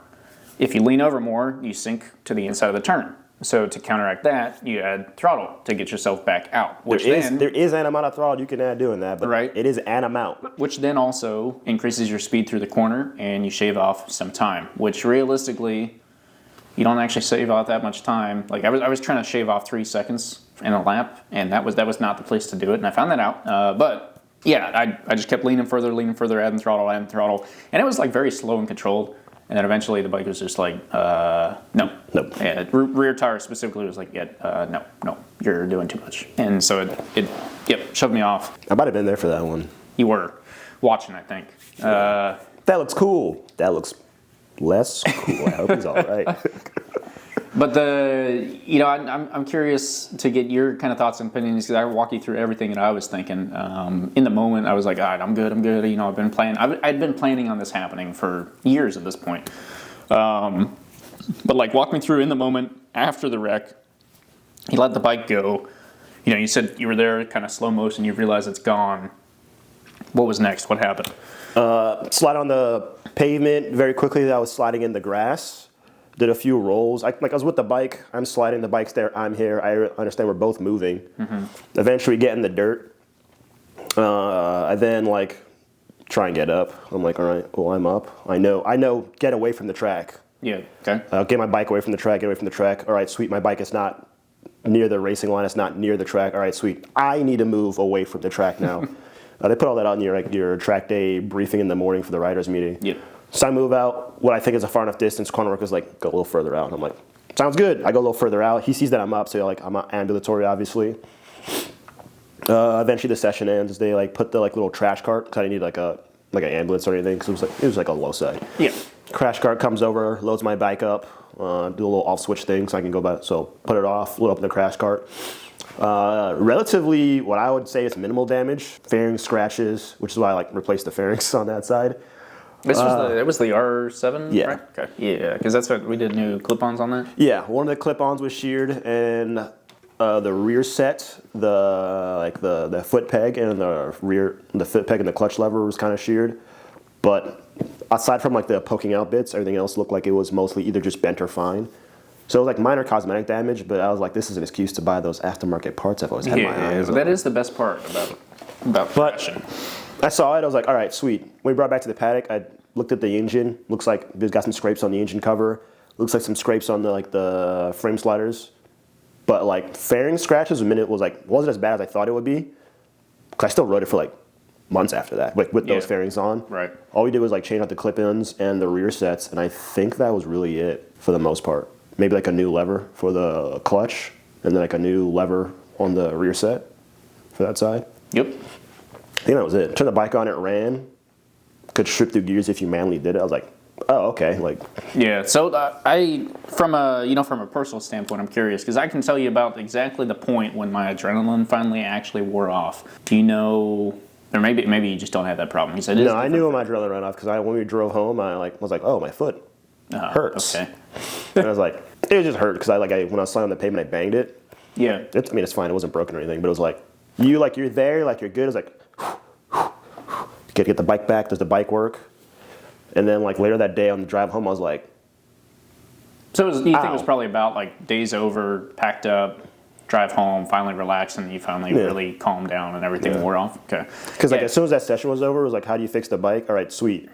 If you lean over more, you sink to the inside of the turn. So to counteract that, you add throttle to get yourself back out. There is an amount of throttle you can add doing that, but it is an amount. Which then also increases your speed through the corner, and you shave off some time, which realistically, you don't actually save off that much time. Like I was trying to shave off 3 seconds in a lap, and that was not the place to do it, and I found that out. But yeah, I just kept leaning further, adding throttle, and it was like very slow and controlled. And then eventually the bike was just like, no. Yeah, rear tire specifically was like, no, you're doing too much. And so it shoved me off. I might have been there for that one. You were watching, I think. That looks cool. That looks less cool. I hope he's all right. But I'm curious to get your kind of thoughts and opinions, because I walk you through everything that I was thinking. In the moment, I was like, all right, I'm good. I'd been planning on this happening for years at this point. But like, walk me through in the moment after the wreck. You let the bike go. You said you were there, kind of slow motion. You realize it's gone. What was next? What happened? Slide on the pavement very quickly. I was sliding in the grass. Did a few rolls. I was with the bike. I'm sliding. The bike's there. I'm here. I understand we're both moving. Mm-hmm. Eventually get in the dirt. I then try and get up. I'm like, all right, well, I'm up. I know, get away from the track. Yeah, okay. Get my bike away from the track, get away from the track. All right, sweet, my bike is not near the racing line. It's not near the track. All right, sweet. I need to move away from the track now. They put all that on your track day briefing in the morning for the riders meeting. Yeah. So I move out, what I think is a far enough distance. Corner work is like, go a little further out. And I'm like, sounds good. I go a little further out. He sees that I'm up, so I'm ambulatory, obviously. Eventually the session ends. They put the little trash cart, because I didn't need an ambulance or anything, because it was a low side. Yeah. Crash cart comes over, loads my bike up, do a little off switch thing so I can go back. So put it off, load up in the crash cart. Relatively, what I would say is minimal damage. Fairing scratches, which is why I replaced the fairings on that side. It was the R7, yeah. Right? Okay. Yeah, because that's what we did, new clip-ons on that. Yeah, one of the clip-ons was sheared, and the rear set, the foot peg and the foot peg and the clutch lever was kind of sheared. But aside from the poking out bits, everything else looked like it was mostly either just bent or fine. So it was minor cosmetic damage, but I was like, this is an excuse to buy those aftermarket parts I've always had in my eyes. Yeah, that is the best part about fashion. I saw it, I was like, all right, sweet. When we brought it back to the paddock, I looked at the engine. Looks like it's got some scrapes on the engine cover. Looks like some scrapes on the frame sliders. But fairing scratches, wasn't as bad as I thought it would be. Cause I still rode it for months after that, with those fairings on. Right. All we did was change out the clip-ins and the rear sets, and I think that was really it for the most part. Maybe a new lever for the clutch, and then a new lever on the rear set for that side. Yep. I think that was it. Turned the bike on, it ran. Could strip through gears if you manually did it. I was like, oh, okay. Yeah. So from a personal standpoint, I'm curious, because I can tell you about exactly the point when my adrenaline finally actually wore off. Do you know? Or maybe you just don't have that problem. No, I knew when my adrenaline ran off, because when we drove home, I was like, oh, my foot hurts. Okay. And I was like, it just hurt because when I was sliding on the pavement, I banged it. Yeah. It's fine. It wasn't broken or anything, but it was you're there, you're good. It's get the bike back. Does the bike work? And then later that day on the drive home, I was like, so you think it was probably about days over, packed up, drive home, finally relaxed, and you finally really calmed down and everything wore off? Okay. Because as soon as that session was over, it was how do you fix the bike? All right, sweet.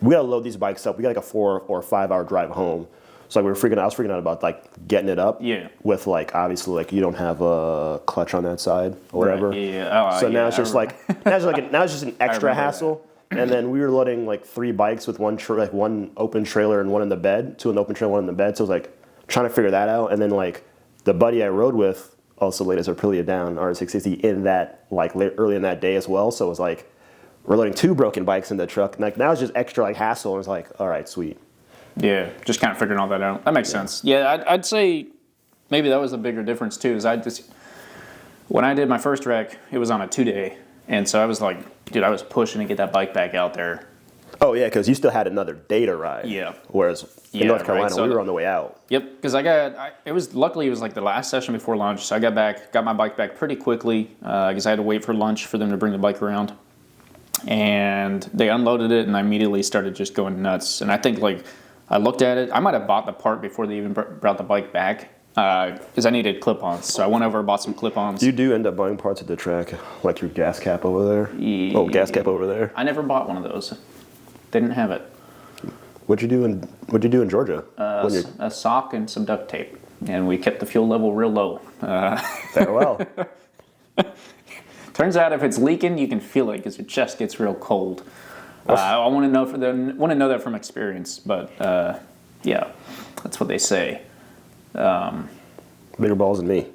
We got to load these bikes up. We got a 4 or 5 hour drive home. So I was freaking out about getting it up. Yeah. With obviously you don't have a clutch on that side or whatever. Right. Yeah. So now it's just now it's just an extra hassle. And then we were loading 3 bikes with one open trailer and one in the bed, 2 in the open trailer, 1 in the bed. So it was trying to figure that out. And then the buddy I rode with also laid his Aprilia down R660 in that early in that day as well. So it was we're loading 2 broken bikes in the truck. Now it's just extra hassle. And it's all right, sweet. Yeah, just kind of figuring all that out. That makes sense. Yeah, I'd say maybe that was the bigger difference too. Is when I did my first wreck, it was on a 2-day, and so I was dude, I was pushing to get that bike back out there. Oh yeah, because you still had another day to ride. Yeah. Whereas in North Carolina, we were on the way out. Yep, because luckily it was the last session before lunch, so I got my bike back pretty quickly because I had to wait for lunch for them to bring the bike around. and they unloaded it, and I immediately started just going nuts. And I think like I looked at it. I might have bought the part before they even brought the bike back because I needed clip-ons. So I went over and bought some clip-ons. You do end up buying parts at the track, like your gas cap over there. Yeah. Oh, gas cap over there. I never bought one of those. They didn't have it. What'd you do in Georgia? A sock and some duct tape, and we kept the fuel level real low. Farewell. Turns out if it's leaking, you can feel it because your chest gets real cold. I want to know that from experience, but yeah, that's what they say. Bigger balls than me.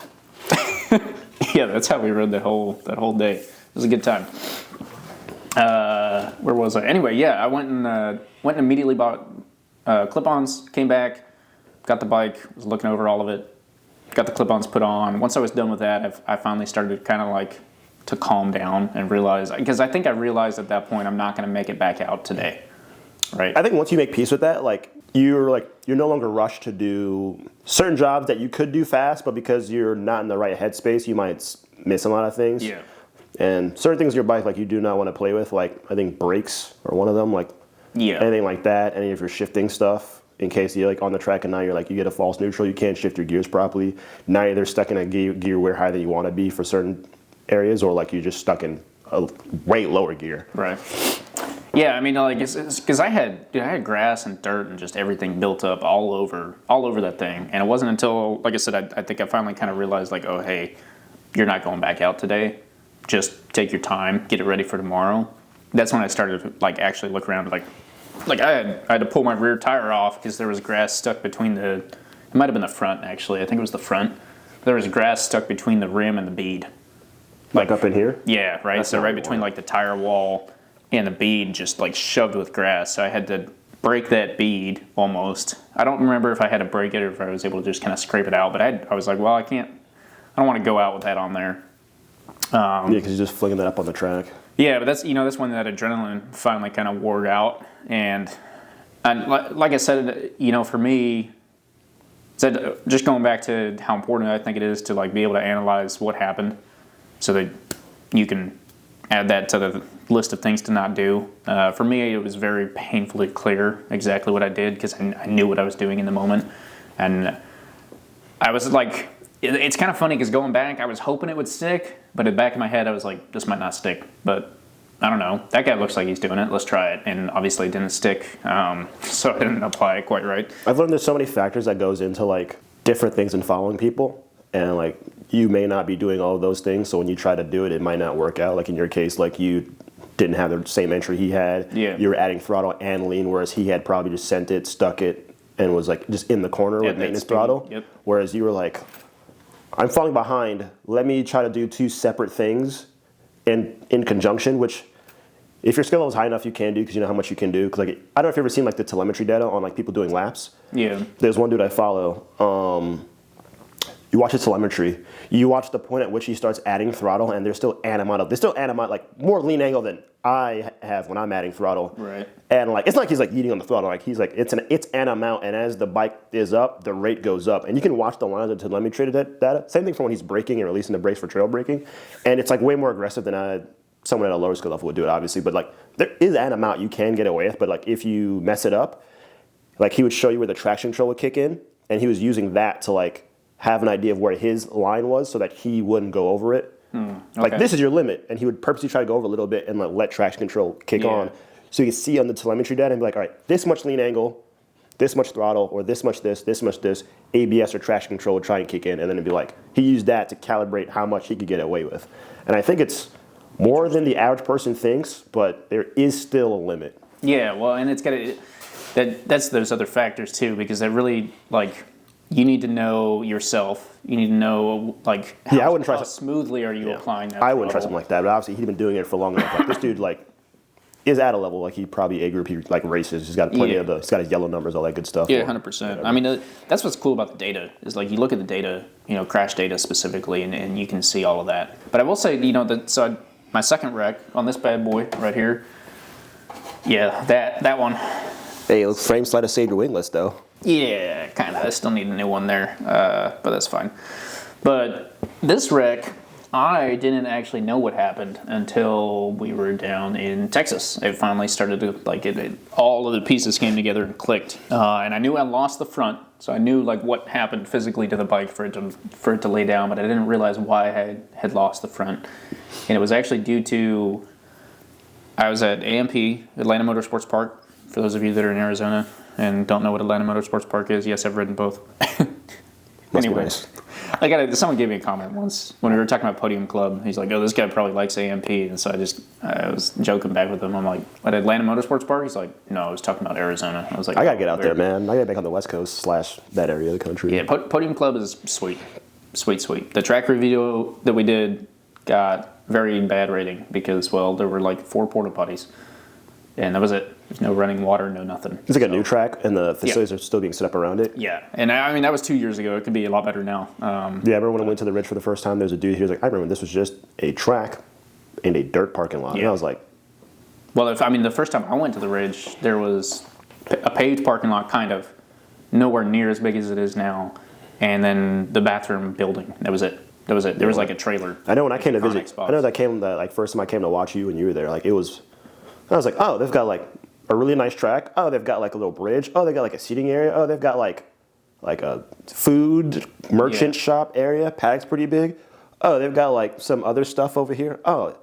Yeah, that's how we rode that whole day. It was a good time. Where was I? Anyway, yeah, I went and immediately bought clip-ons, came back, got the bike, was looking over all of it, got the clip-ons put on. Once I was done with that, I finally started kind of like to calm down and realize, because I think I realized at that point I'm not going to make it back out today, right? I think once you make peace with that, you're no longer rushed to do certain jobs that you could do fast, but because you're not in the right headspace, you might miss a lot of things. Yeah. And certain things in your bike, like you do not want to play with, like I think brakes are one of them, like anything like that, any of your shifting stuff, in case you're like on the track and now you're like, you get a false neutral, you can't shift your gears properly. Now you're either stuck in a gear way higher than you want to be for certain areas, or like you're just stuck in a way lower gear. Right. Yeah, I mean, like, it's because I had grass and dirt and just everything built up all over that thing, and it wasn't until, like I said, I think I finally kind of realized, like, oh, hey, you're not going back out today. Just take your time, get it ready for tomorrow. That's when I started to like actually look around. Like I had to pull my rear tire off because there was grass stuck between it might have been the front actually. I think it was the front. There was grass stuck between the rim and the bead. Like up in here? Yeah, right. So right between like the tire wall and the bead, just like shoved with grass. So I had to break that bead almost. I don't remember if I had to break it or if I was able to just kind of scrape it out. But I was like, well, I don't want to go out with that on there. Yeah, because you're just flinging that up on the track. Yeah, but that's when that adrenaline finally kind of wore out, and like I said, for me, just going back to how important I think it is to like be able to analyze what happened, so that you can add that to the list of things to not do. For me, it was very painfully clear exactly what I did because I knew what I was doing in the moment, and I was like. It's kind of funny because going back, I was hoping it would stick, but in the back of my head, I was like, this might not stick. But I don't know. That guy looks like he's doing it. Let's try it. And obviously it didn't stick, so I didn't apply it quite right. I've learned there's so many factors that goes into like different things in following people. And like you may not be doing all of those things, so when you try to do it, it might not work out. Like in your case, like you didn't have the same entry he had. Yeah. You were adding throttle and lean, whereas he had probably just sent it, stuck it, and was like just in the corner with maintenance throttle. Yep. Whereas you were like, I'm falling behind. Let me try to do two separate things in conjunction, which if your skill level is high enough, you can do because you know how much you can do. Because like, I don't know if you've ever seen like the telemetry data on like people doing laps. Yeah. There's one dude I follow. You watch his telemetry. You watch the point at which he starts adding throttle, and there's still animato, like more lean angle than I have when I'm adding throttle. Right. And like it's not like he's like eating on the throttle. Like he's like it's an amount, and as the bike is up, the rate goes up, and you can watch the lines of telemetry data. Same thing for when he's braking and releasing the brakes for trail braking, and it's like way more aggressive than someone at a lower skill level would do it, obviously. But like there is an amount you can get away with, but like if you mess it up, like he would show you where the traction control would kick in, and he was using that to like have an idea of where his line was so that he wouldn't go over it. Okay. Like this is your limit, and he would purposely try to go over a little bit and let traction control kick on. So you can see on the telemetry data and be like, all right, this much lean angle, this much throttle, or this much this much this, ABS or traction control would try and kick in, and then it'd be like, he used that to calibrate how much he could get away with. And I think it's more than the average person thinks, but there is still a limit. Yeah, well, and it's got that's those other factors too, because they really like. You need to know yourself. You need to know, like, how smoothly are you applying that. I wouldn't try something like that, but obviously he'd been doing it for long enough. Like, this dude, like, is at a level, like, he probably A group, he, like, races. He's got plenty of he's got his yellow numbers, all that good stuff. Yeah, 100%. I mean, that's what's cool about the data, is, like, you look at the data, crash data specifically, and you can see all of that. But I will say, my second wreck on this bad boy right here, yeah, that one. Hey, frame slide have saved your winglets, though. Yeah, kind of. I still need a new one there, but that's fine. But this wreck, I didn't actually know what happened until we were down in Texas. It finally started to, all of the pieces came together and clicked. And I knew I lost the front, so I knew what happened physically to the bike for it to lay down, but I didn't realize why I had lost the front. And it was actually due to, I was at AMP, Atlanta Motorsports Park, for those of you that are in Arizona and don't know what Atlanta Motorsports Park is. Yes, I've ridden both. Anyways. Someone gave me a comment once when we were talking about Podium Club. He's like, "Oh, this guy probably likes AMP," and so I was joking back with him. I'm like, "At Atlanta Motorsports Park?" He's like, "No, I was talking about Arizona." I was like, I gotta get out there, man. I gotta back on the West Coast / that area of the country. Yeah, Podium Club is sweet. The track review that we did got very bad rating because, well, there were 4 porta potties, and that was it. There's no running water, no nothing. It's a new track, and the facilities are still being set up around it. Yeah, and I mean, that was 2 years ago. It could be a lot better now. I remember when I went to the Ridge for the first time, there was a dude, he was like, I remember this was just a track in a dirt parking lot. Yeah. And I was like... Well, the first time I went to the Ridge, there was a paved parking lot, kind of, nowhere near as big as it is now, and then the bathroom building. That was it. There was a trailer. I know when I came to visit, spots. I know that first time I came to watch you when you were there, I was like, oh, they've got a really nice track. Oh, they've got a little bridge. Oh, they got a seating area. Oh, they've got a food merchant shop area. Paddock's pretty big. Oh, they've got some other stuff over here. Oh,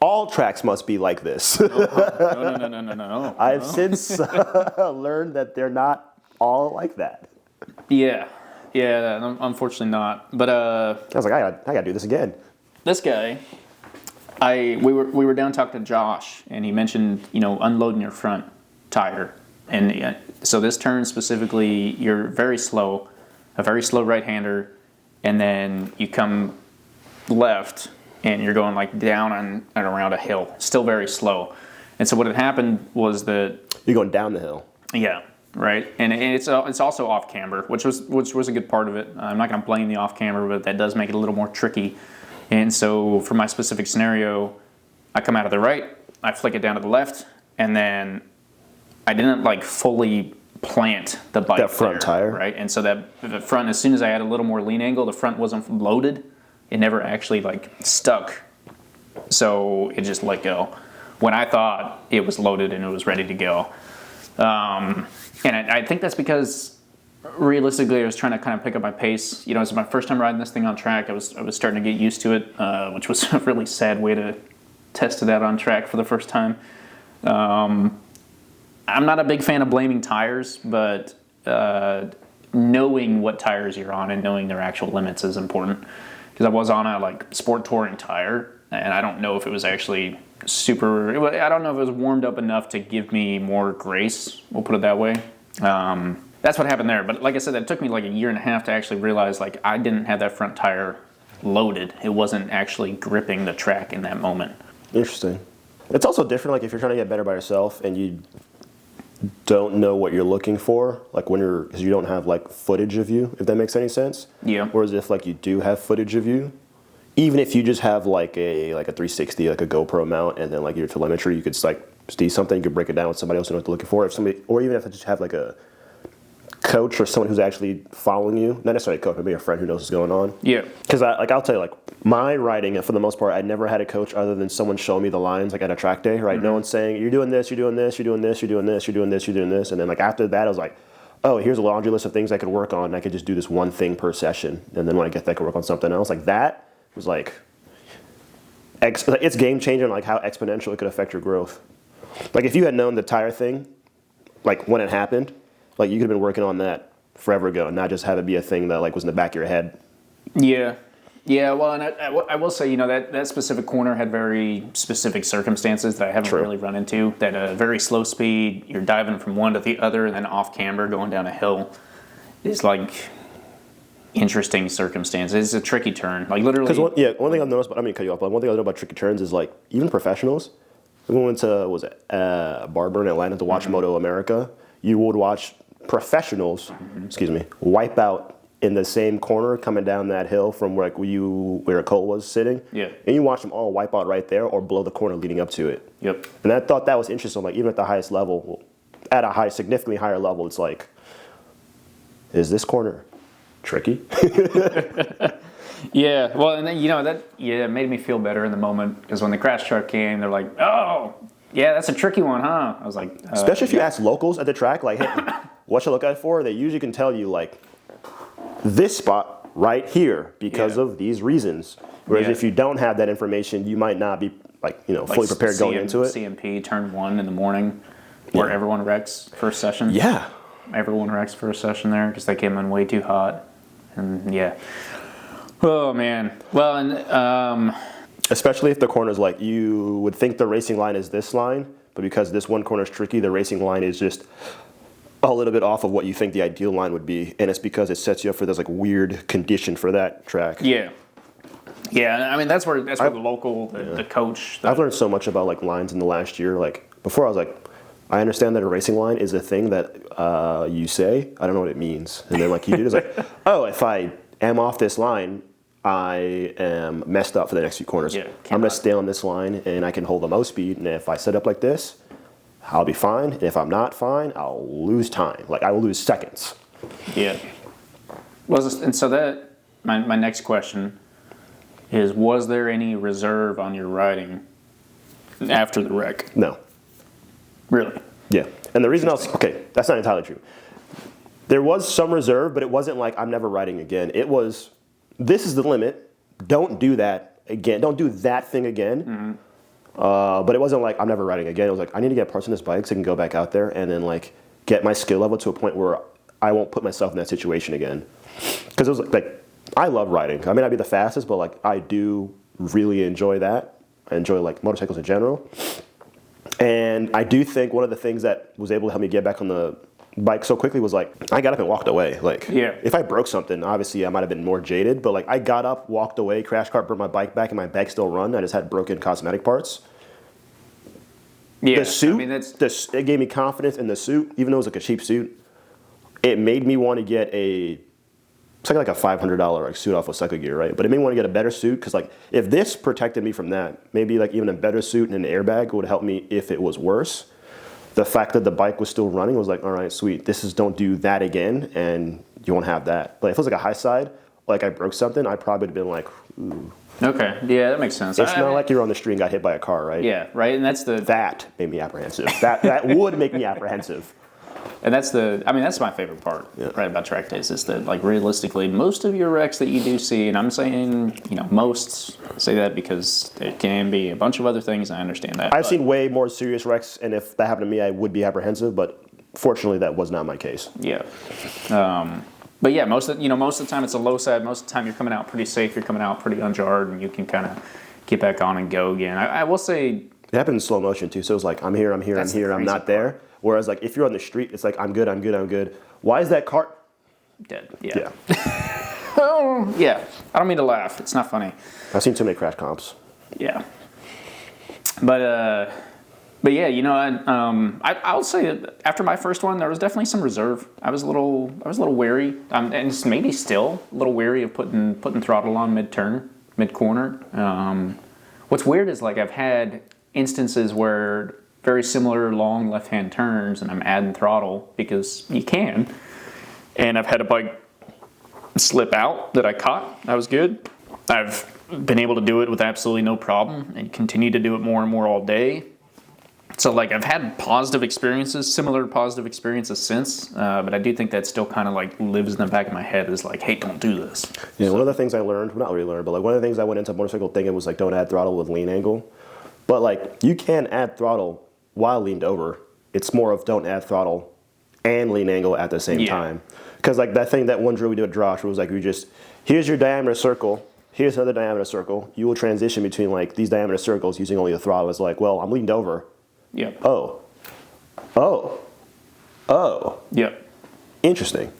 all tracks must be like this. No. I've since learned that they're not all like that. Yeah, unfortunately not. But I was like, I gotta do this again. This guy. We were down talking to Josh, and he mentioned, unloading your front tire. And so this turn specifically, you're a very slow right-hander, and then you come left, and you're going down and around a hill, still very slow. And so what had happened was that... You're going down the hill. Yeah, right. And it's also off-camber, which was a good part of it. I'm not going to blame the off-camber, but that does make it a little more tricky. And so for my specific scenario, I come out of the right, I flick it down to the left, and then I didn't fully plant the bike. That front tire. Right? And so that the front, as soon as I had a little more lean angle, the front wasn't loaded. It never actually stuck. So it just let go. When I thought it was loaded and it was ready to go. And I think that's because... Realistically, I was trying to kind of pick up my pace. It was my first time riding this thing on track. I was starting to get used to it, which was a really sad way to test it out on track for the first time. I'm not a big fan of blaming tires, but knowing what tires you're on and knowing their actual limits is important. Because I was on a sport touring tire, and I don't know if it was actually I don't know if it was warmed up enough to give me more grace. We'll put it that way. That's what happened there. But like I said, it took me a year and a half to actually realize I didn't have that front tire loaded. It wasn't actually gripping the track in that moment. Interesting. It's also different if you're trying to get better by yourself and you don't know what you're looking for, because you don't have footage of you, if that makes any sense. Yeah. Whereas if you do have footage of you, even if you just have a 360, a GoPro mount, and then your telemetry, you could see something, you could break it down with somebody else who knows what they're looking for. Or even if you just have a coach or someone who's actually following you, not necessarily a coach, maybe a friend who knows what's going on. Yeah. Because I'll tell you, my riding, for the most part, I never had a coach other than someone showing me the lines at a track day, right? Mm-hmm. No one's saying, you're doing this, you're doing this, you're doing this, you're doing this, you're doing this, you're doing this. And then after that, I was like, oh, here's a laundry list of things I could work on. And I could just do this one thing per session. And then when I get that, I could work on something else. That was it's game changing, how exponential it could affect your growth. If you had known the tire thing, when it happened, you could have been working on that forever ago, not just have it be a thing that was in the back of your head. Yeah. Well, and I will say, that specific corner had very specific circumstances that I haven't really run into. That a very slow speed, you're diving from one to the other, and then off camber going down a hill is interesting circumstances. It's a tricky turn, literally. Because one thing I've noticed, but I mean, cut you off. But one thing I know about tricky turns is even professionals. We went to Barber in Atlanta to watch Moto America. You would watch professionals, wipe out in the same corner coming down that hill from where Cole was sitting. Yeah. And you watch them all wipe out right there or blow the corner leading up to it. Yep. And I thought that was interesting. Even at the highest level, at a significantly higher level, it's is this corner tricky? Yeah, well, and then, it made me feel better in the moment, because when the crash truck came, they're like, oh, yeah, that's a tricky one, huh? I was like, especially if you ask locals at the track, like, hey, what should I look out for? They usually can tell you, like, this spot right here because of these reasons. Whereas if you don't have that information, you might not be, fully prepared going into it. CMP turn 1 in the morning, where everyone wrecks first session. Yeah. Everyone wrecks first session there because they came in way too hot. And oh man. Well, and especially if the corner's like, you would think the racing line is this line, but because this one corner is tricky, the racing line is just a little bit off of what you think the ideal line would be, and it's because it sets you up for this like weird condition for that track. Yeah. I mean that's where the local, the coach. I've learned so much about like lines in the last year. Like before, I was like, I understand that a racing line is a thing that you say. I don't know what it means, and then like you do, it's like, oh, if I am off this line, I am messed up for the next few corners. I'm going to stay on this line, and I can hold the most speed. And if I set up like this, I'll be fine. And if I'm not fine, I'll lose time. Like I will lose seconds. Yeah. And so that my next question is: was there any reserve on your riding after the wreck? No. Really? Yeah. And the reason that's not entirely true. There was some reserve, but it wasn't like I'm never riding again. It was, this is the limit. Don't do that again. Don't do that thing again. Mm-hmm. But it wasn't like I'm never riding again. It was like I need to get parts on this bike so I can go back out there and then like get my skill level to a point where I won't put myself in that situation again. Because it was like I love riding. I may not be the fastest, but like I do really enjoy that. I enjoy like motorcycles in general. And I do think one of the things that was able to help me get back on the bike so quickly was like I got up and walked away. Like if I broke something, obviously I might have been more jaded, but like I got up, walked away, crash cart, brought my bike back, and my bike still run. I just had broken cosmetic parts. The suit, it gave me confidence in the suit, even though it was like a cheap suit. It made me want to get it's like a $500 like suit off of Cycle Gear, right? But it made me want to get a better suit because like if this protected me from that, maybe like even a better suit and an airbag would help me if it was worse. The fact that the bike was still running was like, all right, sweet. Don't do that again, and you won't have that. But if it was like a high side, like I broke something, I probably would have been like, ooh. Okay, yeah, that makes sense. It's not like you're on the street and got hit by a car, right? Yeah, right, and that made me apprehensive. that would make me apprehensive. And that's my favorite part, right, about track days is that, like, realistically, most of your wrecks that you do see, and I'm saying, most say that because it can be a bunch of other things, I understand that. I've seen way more serious wrecks, and if that happened to me, I would be apprehensive, but fortunately, that was not my case. Yeah. But yeah, most of the time it's a low side. Most of the time you're coming out pretty safe, you're coming out pretty unjarred, and you can kind of get back on and go again. I will say... It happened in slow motion, too, so it was like, I'm here, I'm not there. Whereas, like, if you're on the street, it's like, I'm good. Why is that car dead? Yeah. Oh, yeah. I don't mean to laugh. It's not funny. I've seen too many crash comps. Yeah. But yeah, I'll say that after my first one, there was definitely some reserve. I was a little wary, and it's maybe still a little wary of putting throttle on mid corner. What's weird is like I've had instances where very similar long left-hand turns, and I'm adding throttle because you can. And I've had a bike slip out that I caught. That was good. I've been able to do it with absolutely no problem and continue to do it more and more all day. So like I've had similar positive experiences since, but I do think that still kind of like lives in the back of my head is like, hey, don't do this. Yeah, one of the things I learned, not really learned, but like one of the things I went into motorcycle thinking was like don't add throttle with lean angle. But like you can add throttle while leaned over. It's more of don't add throttle and lean angle at the same time. Because like that one drill we did at Drosh was like here's your diameter circle, here's another diameter circle. You will transition between like these diameter circles using only the throttle. It's like, well, I'm leaned over. Yep. Oh. Yep. Interesting.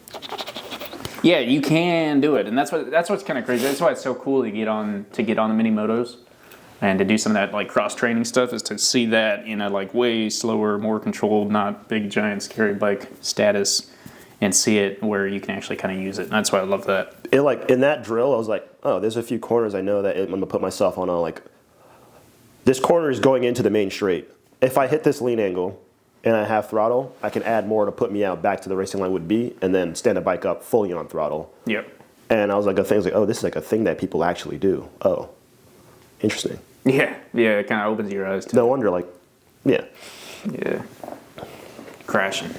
Yeah, you can do it, and that's what's kind of crazy. That's why it's so cool to get on the mini motos. And to do some of that like cross training stuff is to see that in a like way slower, more controlled, not big giant scary bike status, and see it where you can actually kind of use it. And that's why I love that. It like in that drill, I was like, oh, there's a few corners I know that I'm gonna put myself on this corner is going into the main straight. If I hit this lean angle and I have throttle, I can add more to put me out back to the racing line would be, and then stand the bike up fully on throttle. Yep. And I was like, oh, this is like a thing that people actually do. Oh, interesting. Yeah, it kind of opens your eyes to No wonder, yeah. Yeah. Crashing.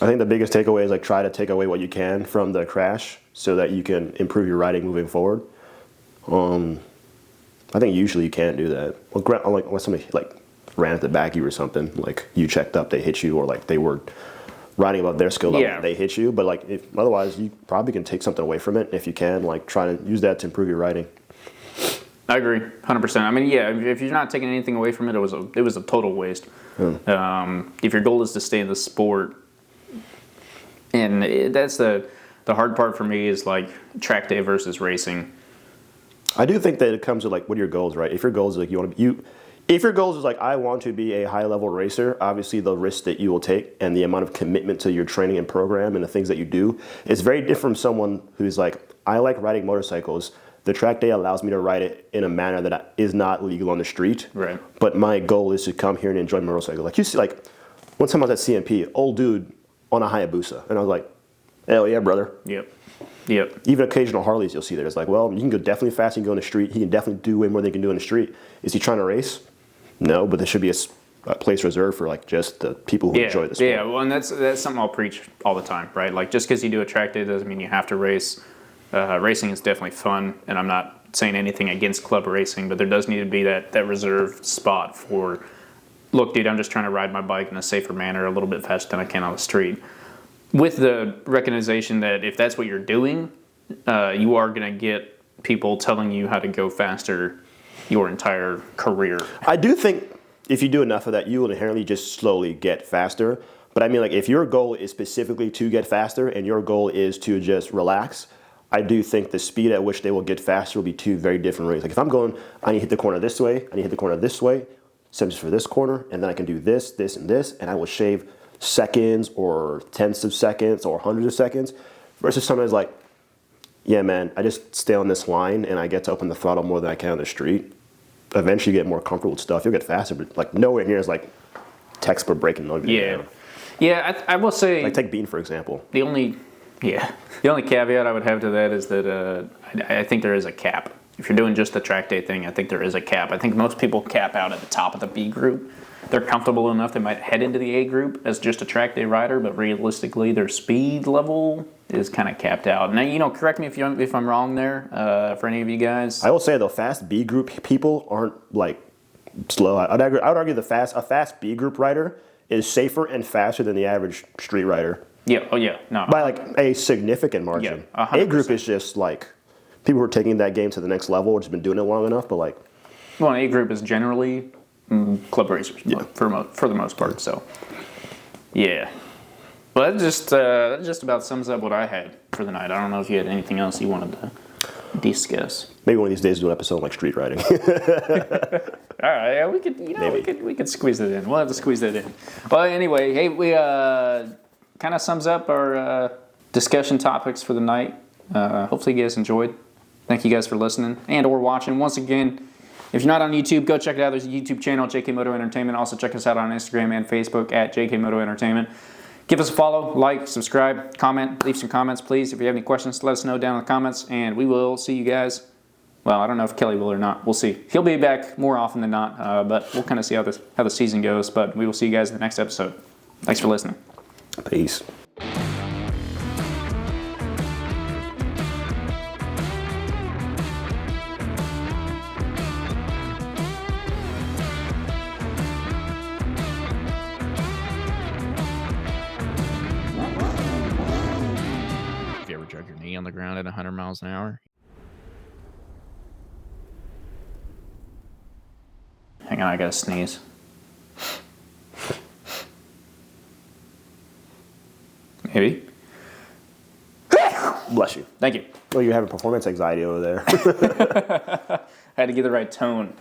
I think the biggest takeaway is try to take away what you can from the crash so that you can improve your riding moving forward. I think usually you can't do that. Well, unless somebody ran at the back of you or something, you checked up, they hit you, or they were riding above their skill level, they hit you. But otherwise, you probably can take something away from it if you can. Try to use that to improve your riding. I agree, 100%. I mean, yeah, if you're not taking anything away from it, it was a total waste. If your goal is to stay in the sport, and that's the hard part for me is track day versus racing. I do think that it comes with what are your goals, right? If your goals is if your goals is I want to be a high level racer, obviously the risk that you will take and the amount of commitment to your training and program and the things that you do is very different from someone who's I like riding motorcycles. The track day allows me to ride it in a manner that is not legal on the street. Right. But my goal is to come here and enjoy my motorcycle. You see, one time I was at CMP, old dude on a Hayabusa, and I was like, hell yeah, brother. Yep. Even occasional Harleys you'll see there. It's well, you can go definitely fast, you can go in the street. He can definitely do way more than he can do in the street. Is he trying to race? No, but there should be a place reserved for just the people who enjoy the sport. Yeah, well, and that's something I'll preach all the time, right? Just because you do a track day doesn't mean you have to race. Racing is definitely fun, and I'm not saying anything against club racing, but there does need to be that reserved spot for, look, dude, I'm just trying to ride my bike in a safer manner, a little bit faster than I can on the street. With the recognition that if that's what you're doing, you are going to get people telling you how to go faster your entire career. I do think if you do enough of that, you will inherently just slowly get faster. But I mean, if your goal is specifically to get faster and your goal is to just relax, I do think the speed at which they will get faster will be two very different rates. If I'm going, I need to hit the corner this way, I need to hit the corner this way, so just for this corner, and then I can do this, this, and this, and I will shave seconds or tenths of seconds or hundreds of seconds, versus someone who's yeah, man, I just stay on this line and I get to open the throttle more than I can on the street. Eventually you get more comfortable with stuff. You'll get faster, but nowhere near as textbook braking. Yeah, I will say... take Bean, for example. The only caveat I would have to that is that I think there is a cap. If you're doing just the track day thing, I think there is a cap. I think most people cap out at the top of the B group. They're comfortable enough they might head into the A group as just a track day rider, but realistically their speed level is kind of capped out. Now, correct me if I'm wrong there, for any of you guys. I will say though, fast B group people aren't slow. I would argue a fast B group rider is safer and faster than the average street rider. Yeah. Oh yeah. No. By a significant margin. Yeah, 100%. A group is just people who are taking that game to the next level, which has been doing it long enough. But well, an A group is generally club racers for the most part. So yeah. Well, that just about sums up what I had for the night. I don't know if you had anything else you wanted to discuss. Maybe one of these days do an episode on street riding. All right, yeah, we could squeeze it in. We'll have to squeeze that in. Well, anyway, hey, we kind of sums up our discussion topics for the night. Hopefully you guys enjoyed. Thank you guys for listening and or watching. Once again, if you're not on YouTube, go check it out. There's a YouTube channel, JKMoto Entertainment. Also check us out on Instagram and Facebook at JKMoto Entertainment. Give us a follow, like, subscribe, comment, leave some comments, please. If you have any questions, let us know down in the comments, and we will see you guys. Well, I don't know if Kelly will or not. We'll see. He'll be back more often than not, but we'll kind of see how the season goes. But we will see you guys in the next episode. Thanks for listening. Peace. On the ground at 100 miles an hour. Hang on, I gotta sneeze. Maybe. Bless you. Thank you. Well, you're having performance anxiety over there. I had to get the right tone.